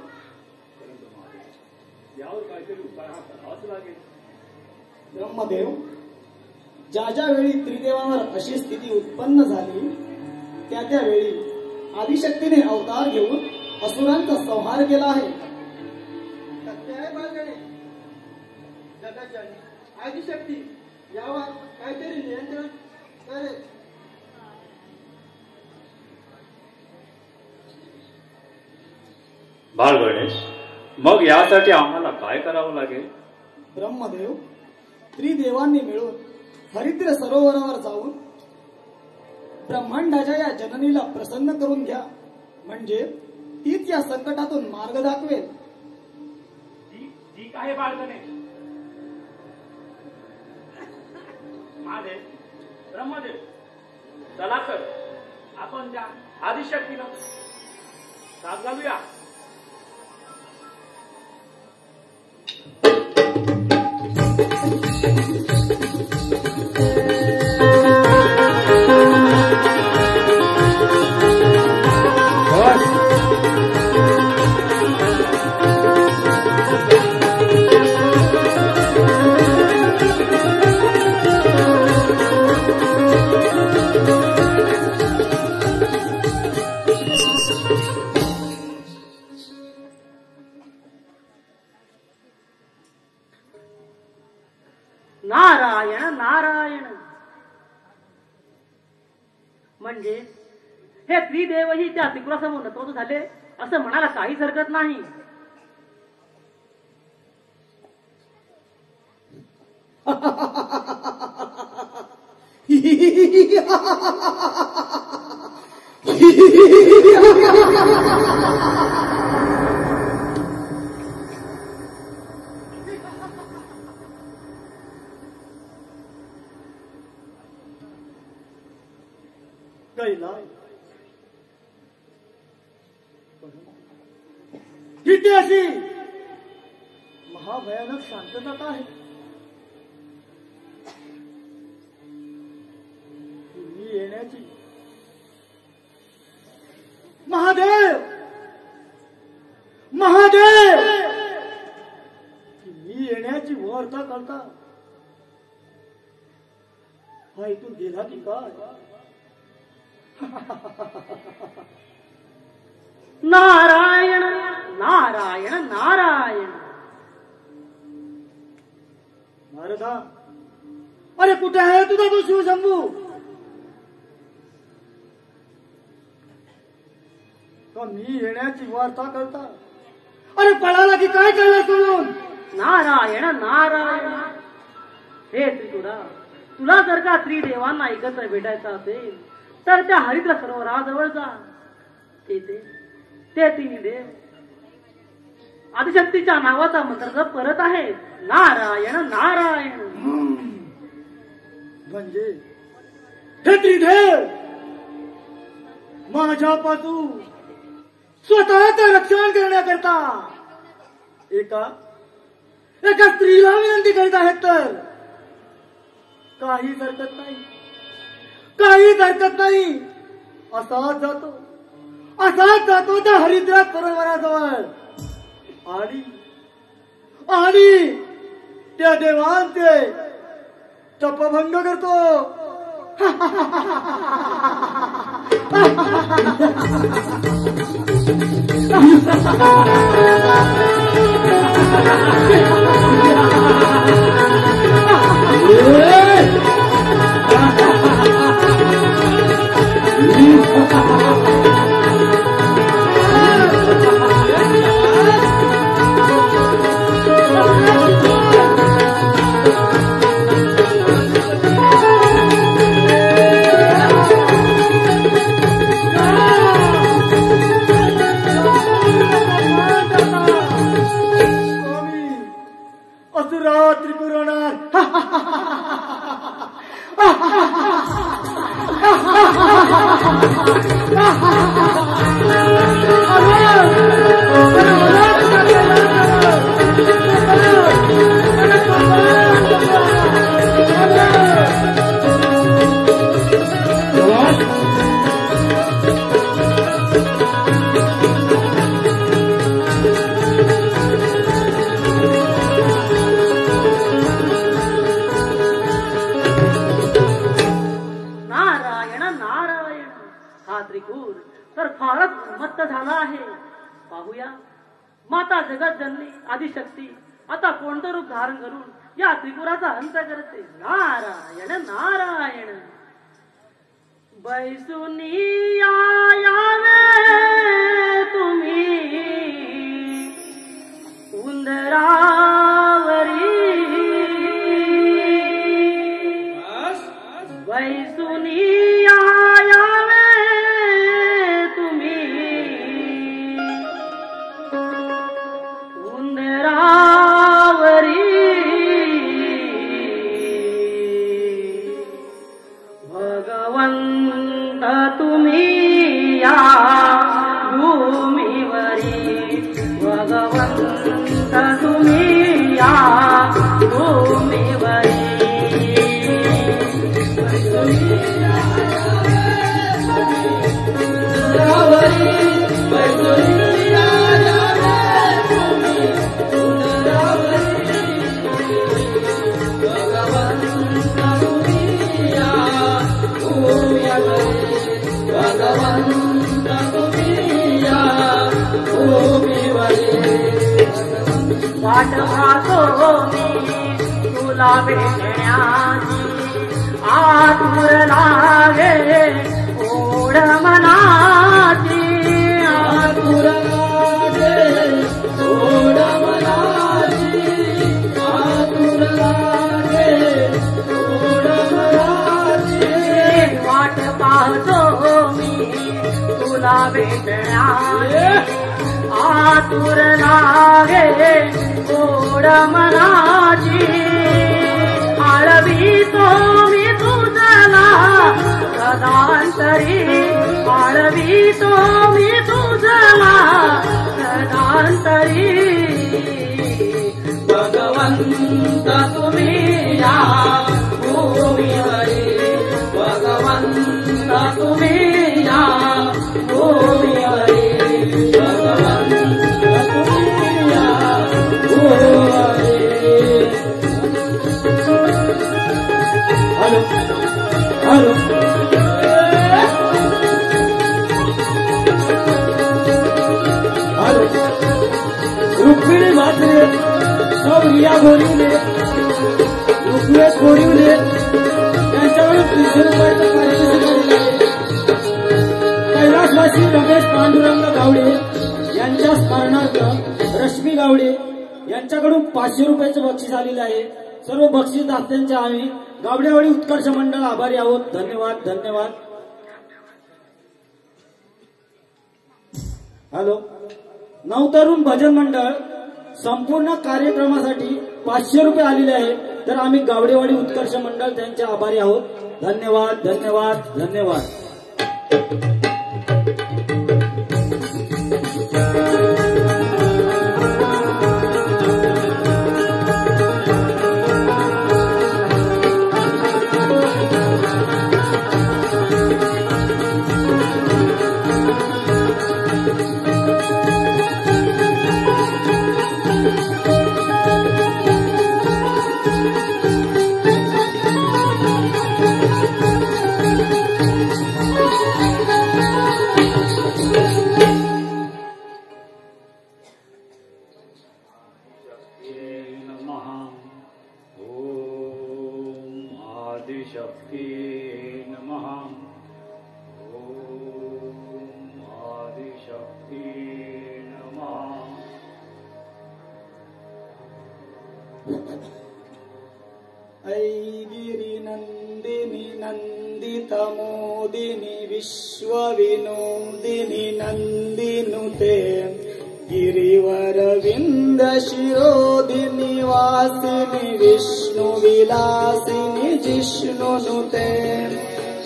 यावर काहीतरी उपाय हा करावाच लागेल. ब्रह्मदेव, ज्या वेळी त्रिदेवांवर अशी स्थिती उत्पन्न झाली, त्या वेळी आदिशक्तीने अवतार घेऊन असुरांचा संहार केला आहे. सत्य आहे बाळगणे, जगाच्या आदिशक्ती यावर काहीतरी नियंत्रण करेल. बाळ गणेश, मग यासाठी आम्हाला काय करावं लागेल? ब्रह्मदेव, त्रिदेवांनी मिळून हरिद्र सरोवरावर जाऊन ब्रह्मांडाच्या या जननीला प्रसन्न करून घ्या, म्हणजे तीच या संकटातून मार्ग दाखवेल. ठीक आहे बाळगणे. महादेव, ब्रह्मदेव, चला तर आपण त्या आदिशक्तीला साथ घालूया. नारायण नारायण. म्हणजे हे त्रिदेवही त्या त्रिपुरासमोर नतमस्तक झाले असं म्हणायला काहीच हरकत नाही. कैला तिथे अशी महाभयानक शांतता आहे. तुम्ही येण्याची महादेव महादेव तुम्ही येण्याची वार्ता करता हा इथून गेला की काय? नारायण नारायण नारायण. नारदा, अरे कुठे आहे तुझा तो शिवशंभू? का मी येण्याची वार्ता करता अरे पळाला की काय करणार सोडून? नारायण नारायण. हे त्रिपुरा, तुला जर का त्रिदेवांना एकत्र भेटायचं असेल तर त्या हरिद्र सरोवराजवळ जा. ते तिन्ही देव आदिशक्तीच्या नावाचा मंत्र जप करत आहेत. नारायण नारायण. म्हणजे हे त्रिदेव माझ्यापासून स्वतःचं रक्षण करण्याकरता एका स्त्रीला विनंती करीत आहेत. तर काहीच हरकत नाही, काहीच हरकत नाही. असाच जातो त्या हरिद्रा सरोवराजवळ आणि त्या देवांचे तपभंग करतो. माता जगत जननी आदिशक्ती आता कोणतं रूप धारण करून या त्रिपुराचा अंत करते. नारायण नारायण. बैसुनी यावे तुम्ही उंदरावरी, बैसुनी यावे तुम्ही उंदरावरी, भगवंत तुम्ही या भूमीवरी, भगवंत तुम्ही या भूमीवरी. वाट पाहतो मी तुला भेटण्याची, आतुर लागे ओढ मनाची, आतुर लागे ओढ मनाची, आतुर लागे ओढ मनाची. तुला भेटण्याची आतुर लागे गोड मनाची आळवितो मी तुझला सदांतरी आळवितो मी तुझला सदांतरी भगवंत तुम्ही या भूमीवरी भगवंत तुम्ही या भूमीवरी भगवंत तुम्ही या भूमीवरी. Hello hello hello Rukmini Mhatre सौ रिया गोरिवले रुक्मिणी गोरिवले यांच्याकडून 300 रुपयाचं पारितोषिक आहे. कैलासवासी रमेश पांडुरंग गावडे यांच्या स्मरणार्थ रश्मी गावडे यांच्याकडून 500 रुपयाचं बक्षीस आलेलं आहे. सर्व बक्षीस दात्यांचे आम्ही गावडेवाडी उत्कर्ष मंडळ आभारी आहोत. धन्यवाद धन्यवाद. हॅलो नवतरुण भजन मंडळ संपूर्ण कार्यक्रमासाठी 500 रुपये आलेले आहेत. तर आम्ही गावडेवाडी उत्कर्ष मंडळ त्यांचे आभारी आहोत. धन्यवाद धन्यवाद धन्यवाद. ऐगिरि नंदिनी नंदितमोदिनी विश्वविनोदिनी नंदिनुते गिरिवरविंद शिरोदिनी वासिनी विष्णुविलासिनी जिष्णुनुते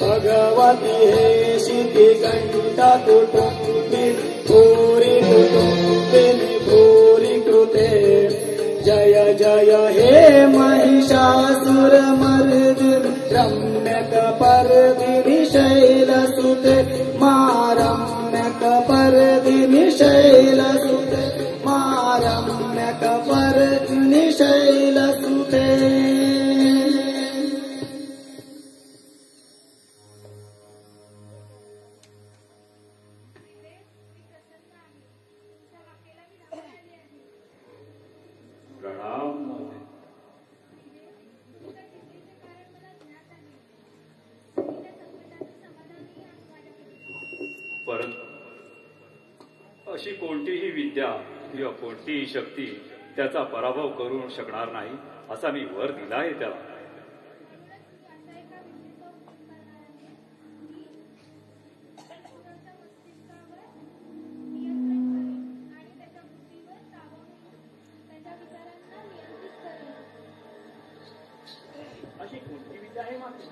भगवती हे शितिकण्ठ कुटुम्बिनी भूरि कुटुम्बिनी भूरि कृते जय जय हे महिषासुरमर्दिनि रम्यकपर्दिनि शैलसुते मारम्यकपर्दिनि शैलसुते मारम्यकपर्दिनि शैलसुते. अशी कोणतीही विद्या किंवा कोणतीही शक्ती त्याचा पराभव करू शकणार नाही असा मी वर दिला आहे त्याला. अशी कोणती विद्या आहे मात्र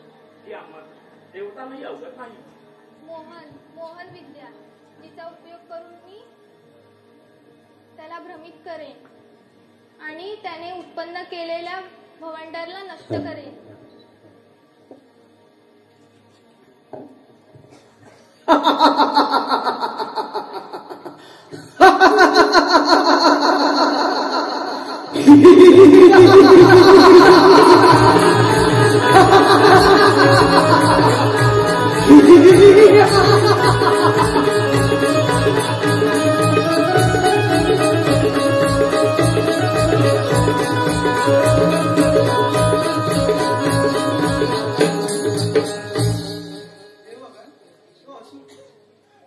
ती आम्हाला देवतांनाही अवगत नाही. मोहन विद्या जिचा उपयोग करून मी त्याला भ्रमित करेन आणि त्याने उत्पन्न केलेल्या भवंडरला नष्ट करेन.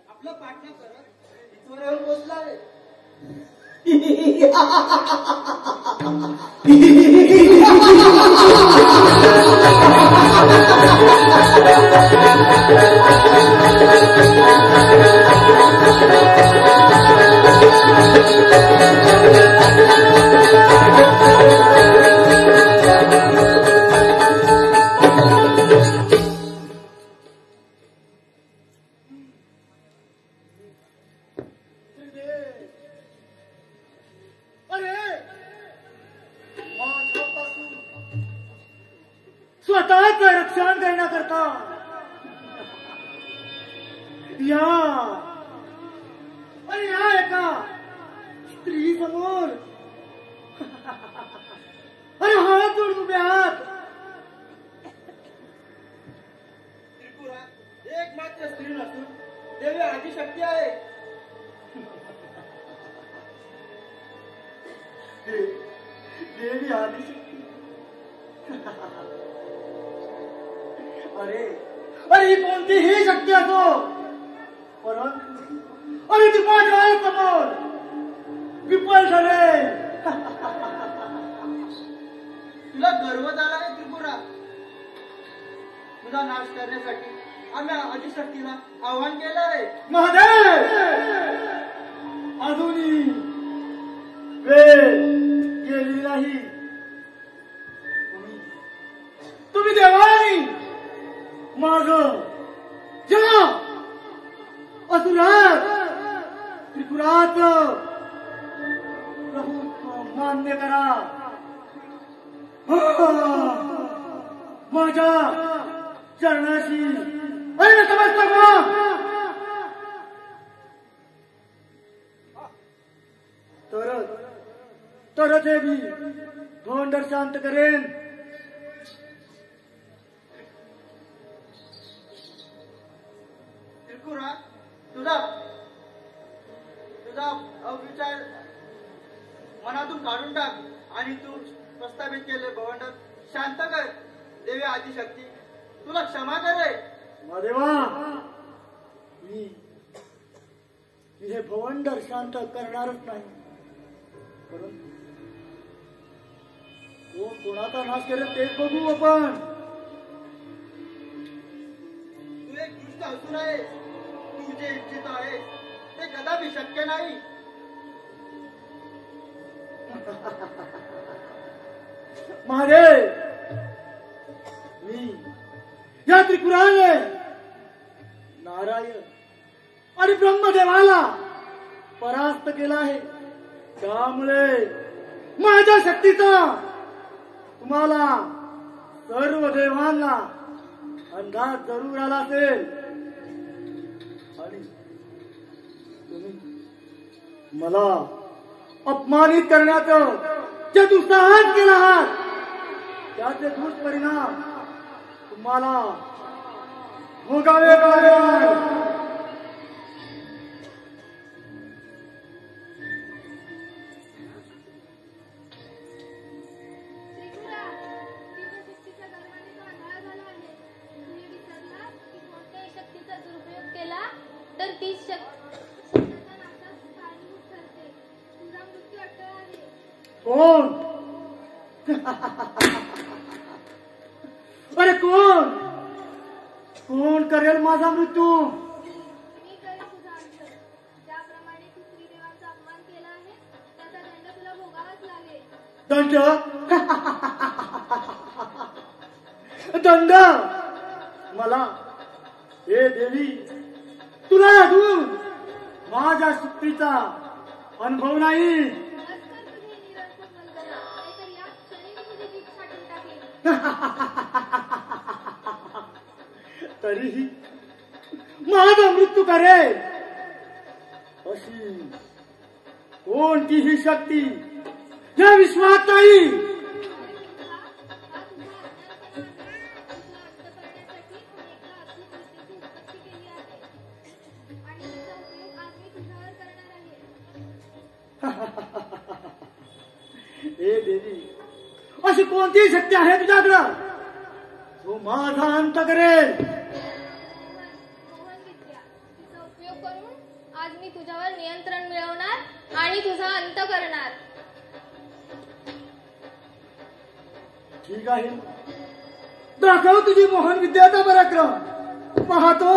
आपलं पाठणं करत इथवरवर पोचला रे. स्वतःच रक्षण करण्याकरता या आणि या एका स्त्री समोर अरे हात जोडून उभे आहात. त्रिपुरा एकमात्र स्त्री नसून देवी आदिशक्ती आहे. देवी आदिशक्ती. अरे अरे ही कोणतीही शक्ती असो, परंतु अरे ती माझ्या समोर विफल ठरेल. तुला गर्व झाला आहे त्रिपुरा. तुझा नाश करण्यासाठी आम्ही आदिशक्तीला आव्हान केलं आहे. महादेव अजूनही वेळ गेली नाही. तुम्ही देवानी माझ ज्या असुरात त्रिपुरात प्रभुत्व मान्य करा. माझ्या चरणाशी अरे समजता का? तरच हे मी भवंडर शांत करेन. त्रिपुरा तुझा अविचार मनातून काढून टाक आणि तू प्रस्थापित केले भवंडर शांत कर. देवी आदिशक्ती तुला क्षमा करे. महादेवा मी हे भवंडर शांत करणारच नाही. परंतु कोणाचा नाश करेल तेच बघू आपण. तू एक दुष्ट असून आहे. तू जे इच्छित आहे ते कदापि शक्य नाही. महादेव मी या त्रिपुराने नारायण आणि ब्रह्मदेवाला परास्त केला आहे. त्यामुळे माझ्या शक्तीचा तुम्हाला सर्व देवांना अंदाज जरूर आला असेल. आणि तुम्ही मला अपमानित करण्याचं जे दुस्साहस केला आहात त्याचे दुष्परिणाम तुम्हाला भोगावे लागणार. तर तीच शक्ती नाशास कारणीभूत ठरते. तुझा मृत्यू अटळ आहे. कोण? अरे कोण कोण करेल माझा मृत्यू? मी करेन तुझा अंत. ज्याप्रमाणे तू श्रीदेवांचा अपमान केला आहे त्याचा दंड तुला भोगावाच लागेल. दंड मला? हे देवी तुला अजून माझ्या शक्तीचा अनुभव नाही. तरीही माझा मृत्यू करेल अशी कोणतीही शक्ती या विश्वात नाही. हे देवी अशी कोणती शक्ती आहे तुझ्याकडं जो माझा अंत करेल? मोहन विद्या तिचा उपयोग करून आज मी तुझ्यावर नियंत्रण मिळवणार आणि तुझा अंत करणार. ठीक आहे, दाखव तुझी मोहन विद्याचा पराक्रम. पाहतो.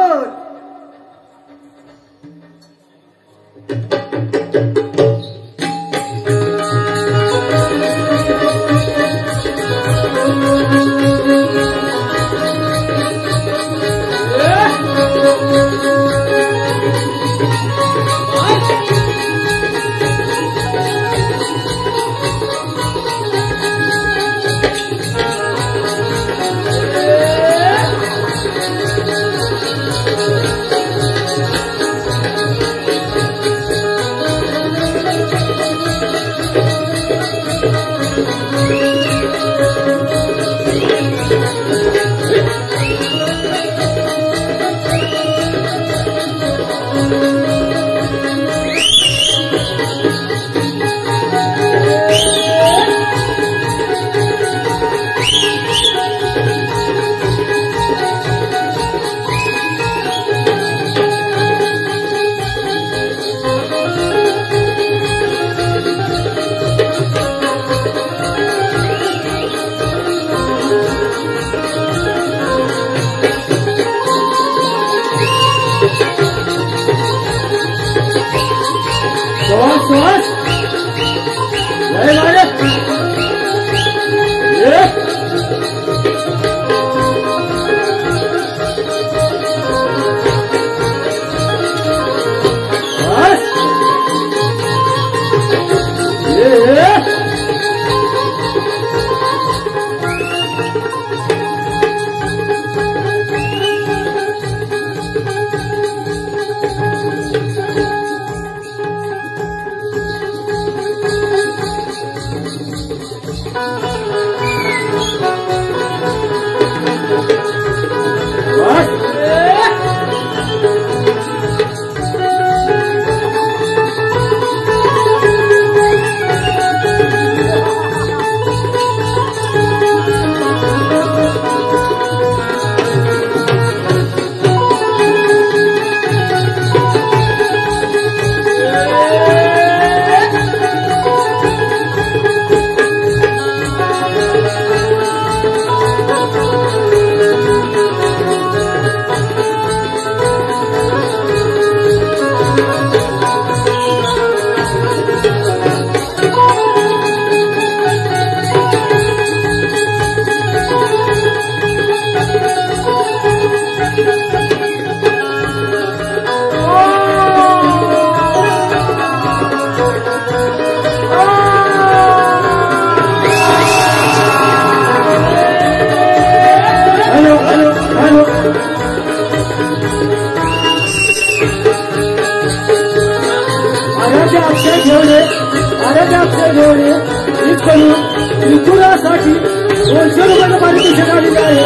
त्रिपुरासाठी 200 रुपयाचं पारितोषिक आलेलं आहे.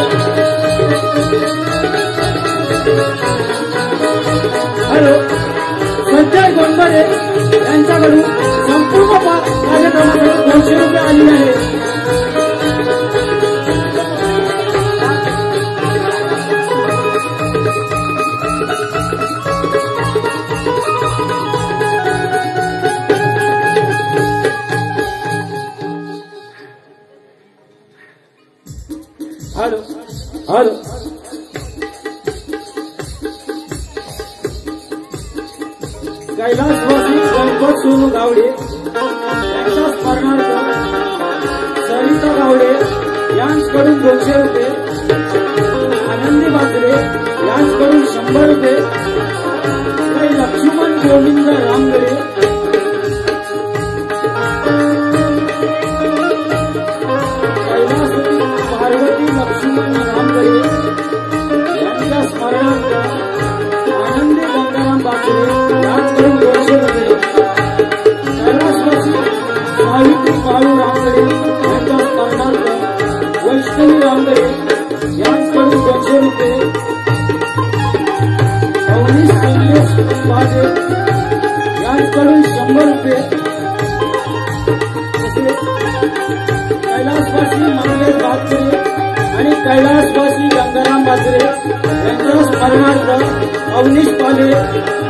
हॅलो, संजय गोंधळे यांच्याकडून संपूर्ण कार्यक्रमासाठी 200 रुपये आलेले आहे. हॅलो हॅलो, कैलासवासी गणपत सोनू गावडे यांच्या स्मरणार्थ सरिता गावडे यांच्याकडून 200 रुपये, आनंदी बाजरे यांच्याकडून 100 रुपये, काही लक्ष्मण गोविंद रामगडे पार्वती लक्ष्मण रामगडे यांच्या स्मरणार्थ आनंदी गंगाराम बाजरे यांच्याकडून 200 रुपये, कैलासवासी सावित्री बाळू रामगडे यांच्या स्मरणार्थ वैष्णवी रामगडे यांच्याकडून 200 रुपये, अवनीश संदेश बाजे यांच्याकडून 100 रुपये, कैलासवासी मंगेश बाजरे आणि कैलासवासी गंगाराम बाजरे यांच्या स्मरणार्थ अवनीश पाले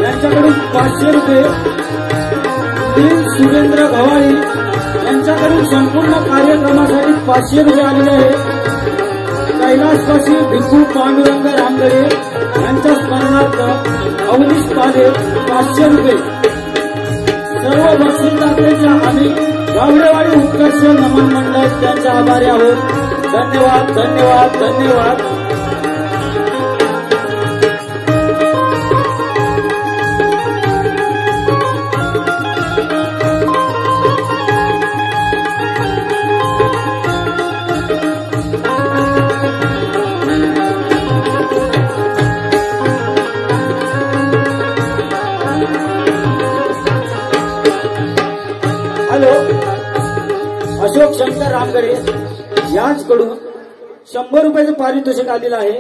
यांच्याकडून 500 रुपये, दिल सुरेंद्र गव्हाळी यांच्याकडून संपूर्ण कार्यक्रमासाठी 500 रुपये आलेले आहे. कैलासवासी भिक्खू पांडुरंग रामगडे यांच्या स्मरणार्थ अवनीश पाले 500 रुपये. सर्व बक्षीसदात्यांच्या आम्ही गावडेवाडी उत्कर्ष नमन मंडळ त्यांचे आभारी आहोत. धन्यवाद धन्यवाद धन्यवाद. हॅलो, अशोक शंकर रामगडे यांच्याकडून 100 रुपयाचं पारितोषिक आलेलं आहे.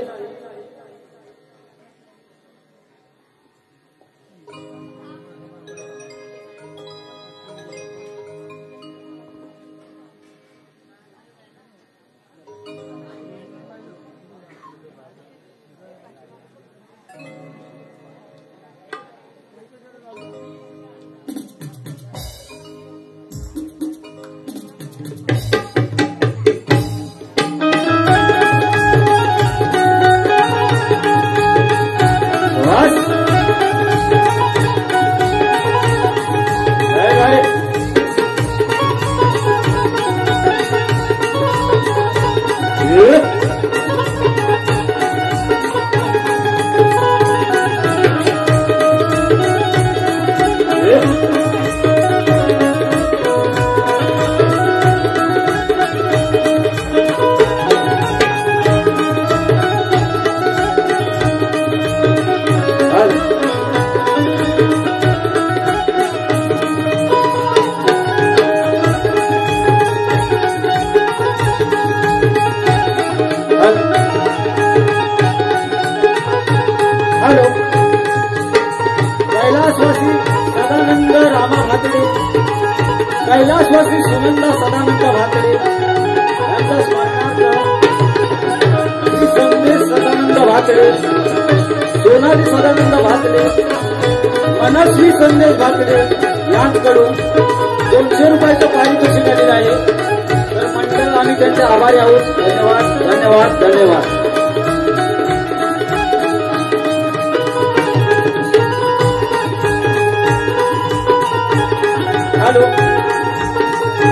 हॅलो, कैलासवासी सदानंद रामा भातडे, कैलासवासी सुनंदा सदानंद भातडे यांचा स्मरणार्थ श्री संदेश सदानंद भातडे, सोनाली सदानंद भातडे, मनस्वी संदेश भातडे यांकडून 200 रुपयाचं पारितोषिक आलेलं आहे. तर मंडळ आम्ही त्यांचे आभारी आहोत. धन्यवाद धन्यवाद धन्यवाद. हॅलो,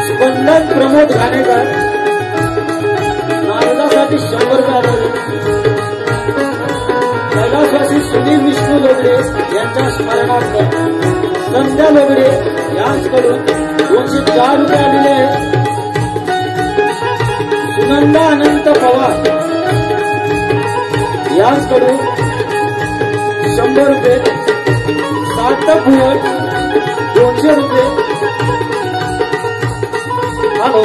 स्पंदन प्रमोद घाणेकर नारदासाठी 100 रुपये आले. कैलासवासी सुनील विष्णू लोगडे यांच्या स्मरणार्थ संध्या लोगडे यांच्याकडून 204 रुपये आलेले आहेत. सुनंदा अनंत पवार यांच्याकडून 100 रुपये. सार्थक भुवन 200 रुपये. हॅलो,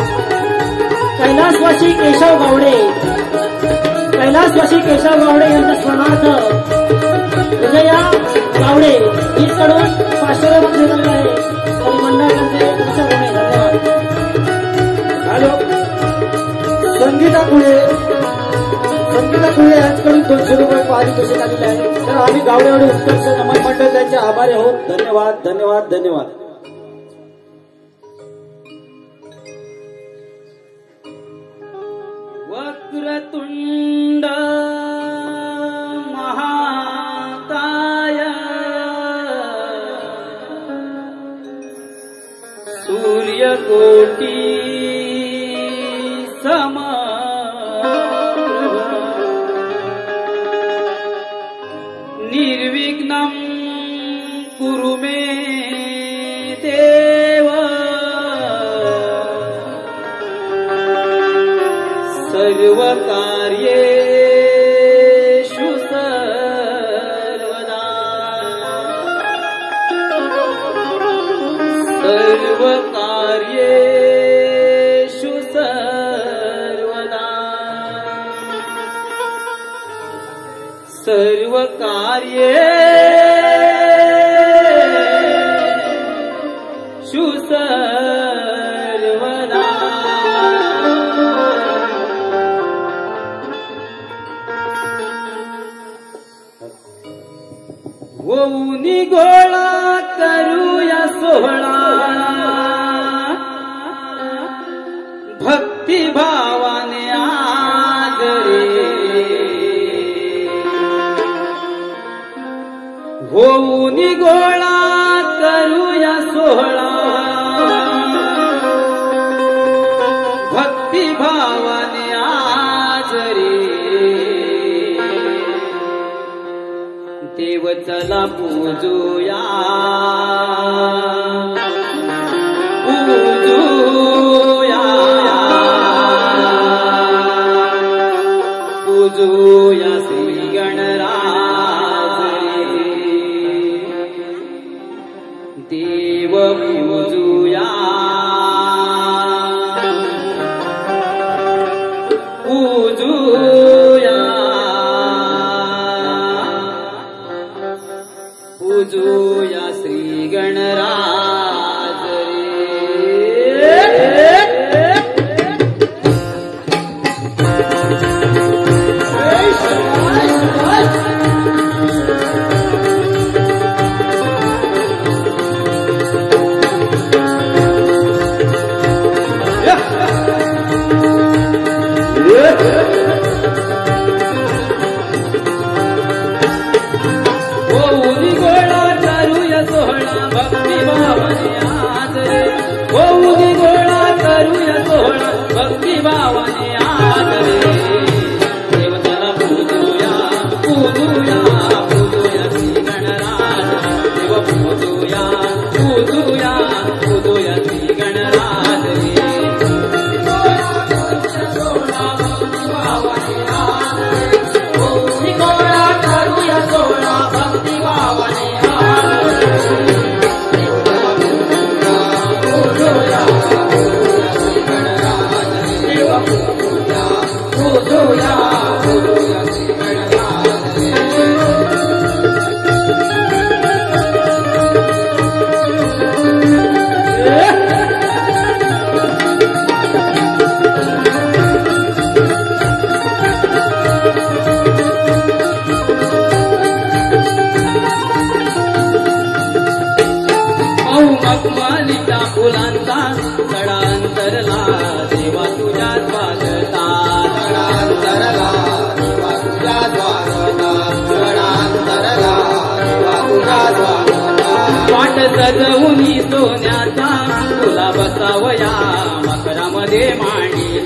कैलासवासी केशव गावडे, कैलासवासी केशव गावडे यांच्या स्मरणार्थ विजया गावडे यांच्याकडून 500 रुपये दिलेले आहे. मंडळाचे धन्यवाद. हॅलो, संगीता कुळे यांच्याकडून 200 रुपये पारितोषिक आलेले आहे. तर आम्ही गावडेवाडी उत्कर्ष नमन मंडळ त्यांचे आभारी आहोत. धन्यवाद धन्यवाद धन्यवाद. वक्रतुंड महाकाय सूर्यकोटी सम निर्विघ्नं कुरु मे देव सर्व कार्येषु सर्वदा सर्व कार्येषु सर्वदा सर्व कार्येषु सर्वदा होऊनी गोळा करूया सोहळा भक्तिभावाने आज रे होऊनी गोळा करूया सोहळा भक्तिभावाने आज रे देव चला पूजूया पूजूया पूजूया श्री गणराज देव पूजूया पूजूया पूजूया श्री गणराज होऊनी गोळा करूया सोहळा भक्तिभाव मखमलीच्या फुलांचा सडा अंतरला देवा तुझ्या स्वागता सडा अंतरला देवा तुझ्या स्वागता सडा अंतरला देवा तुझ्या स्वागता वाट सजवून सोन्याचा तुला बसावया मकरामध्ये मांडीला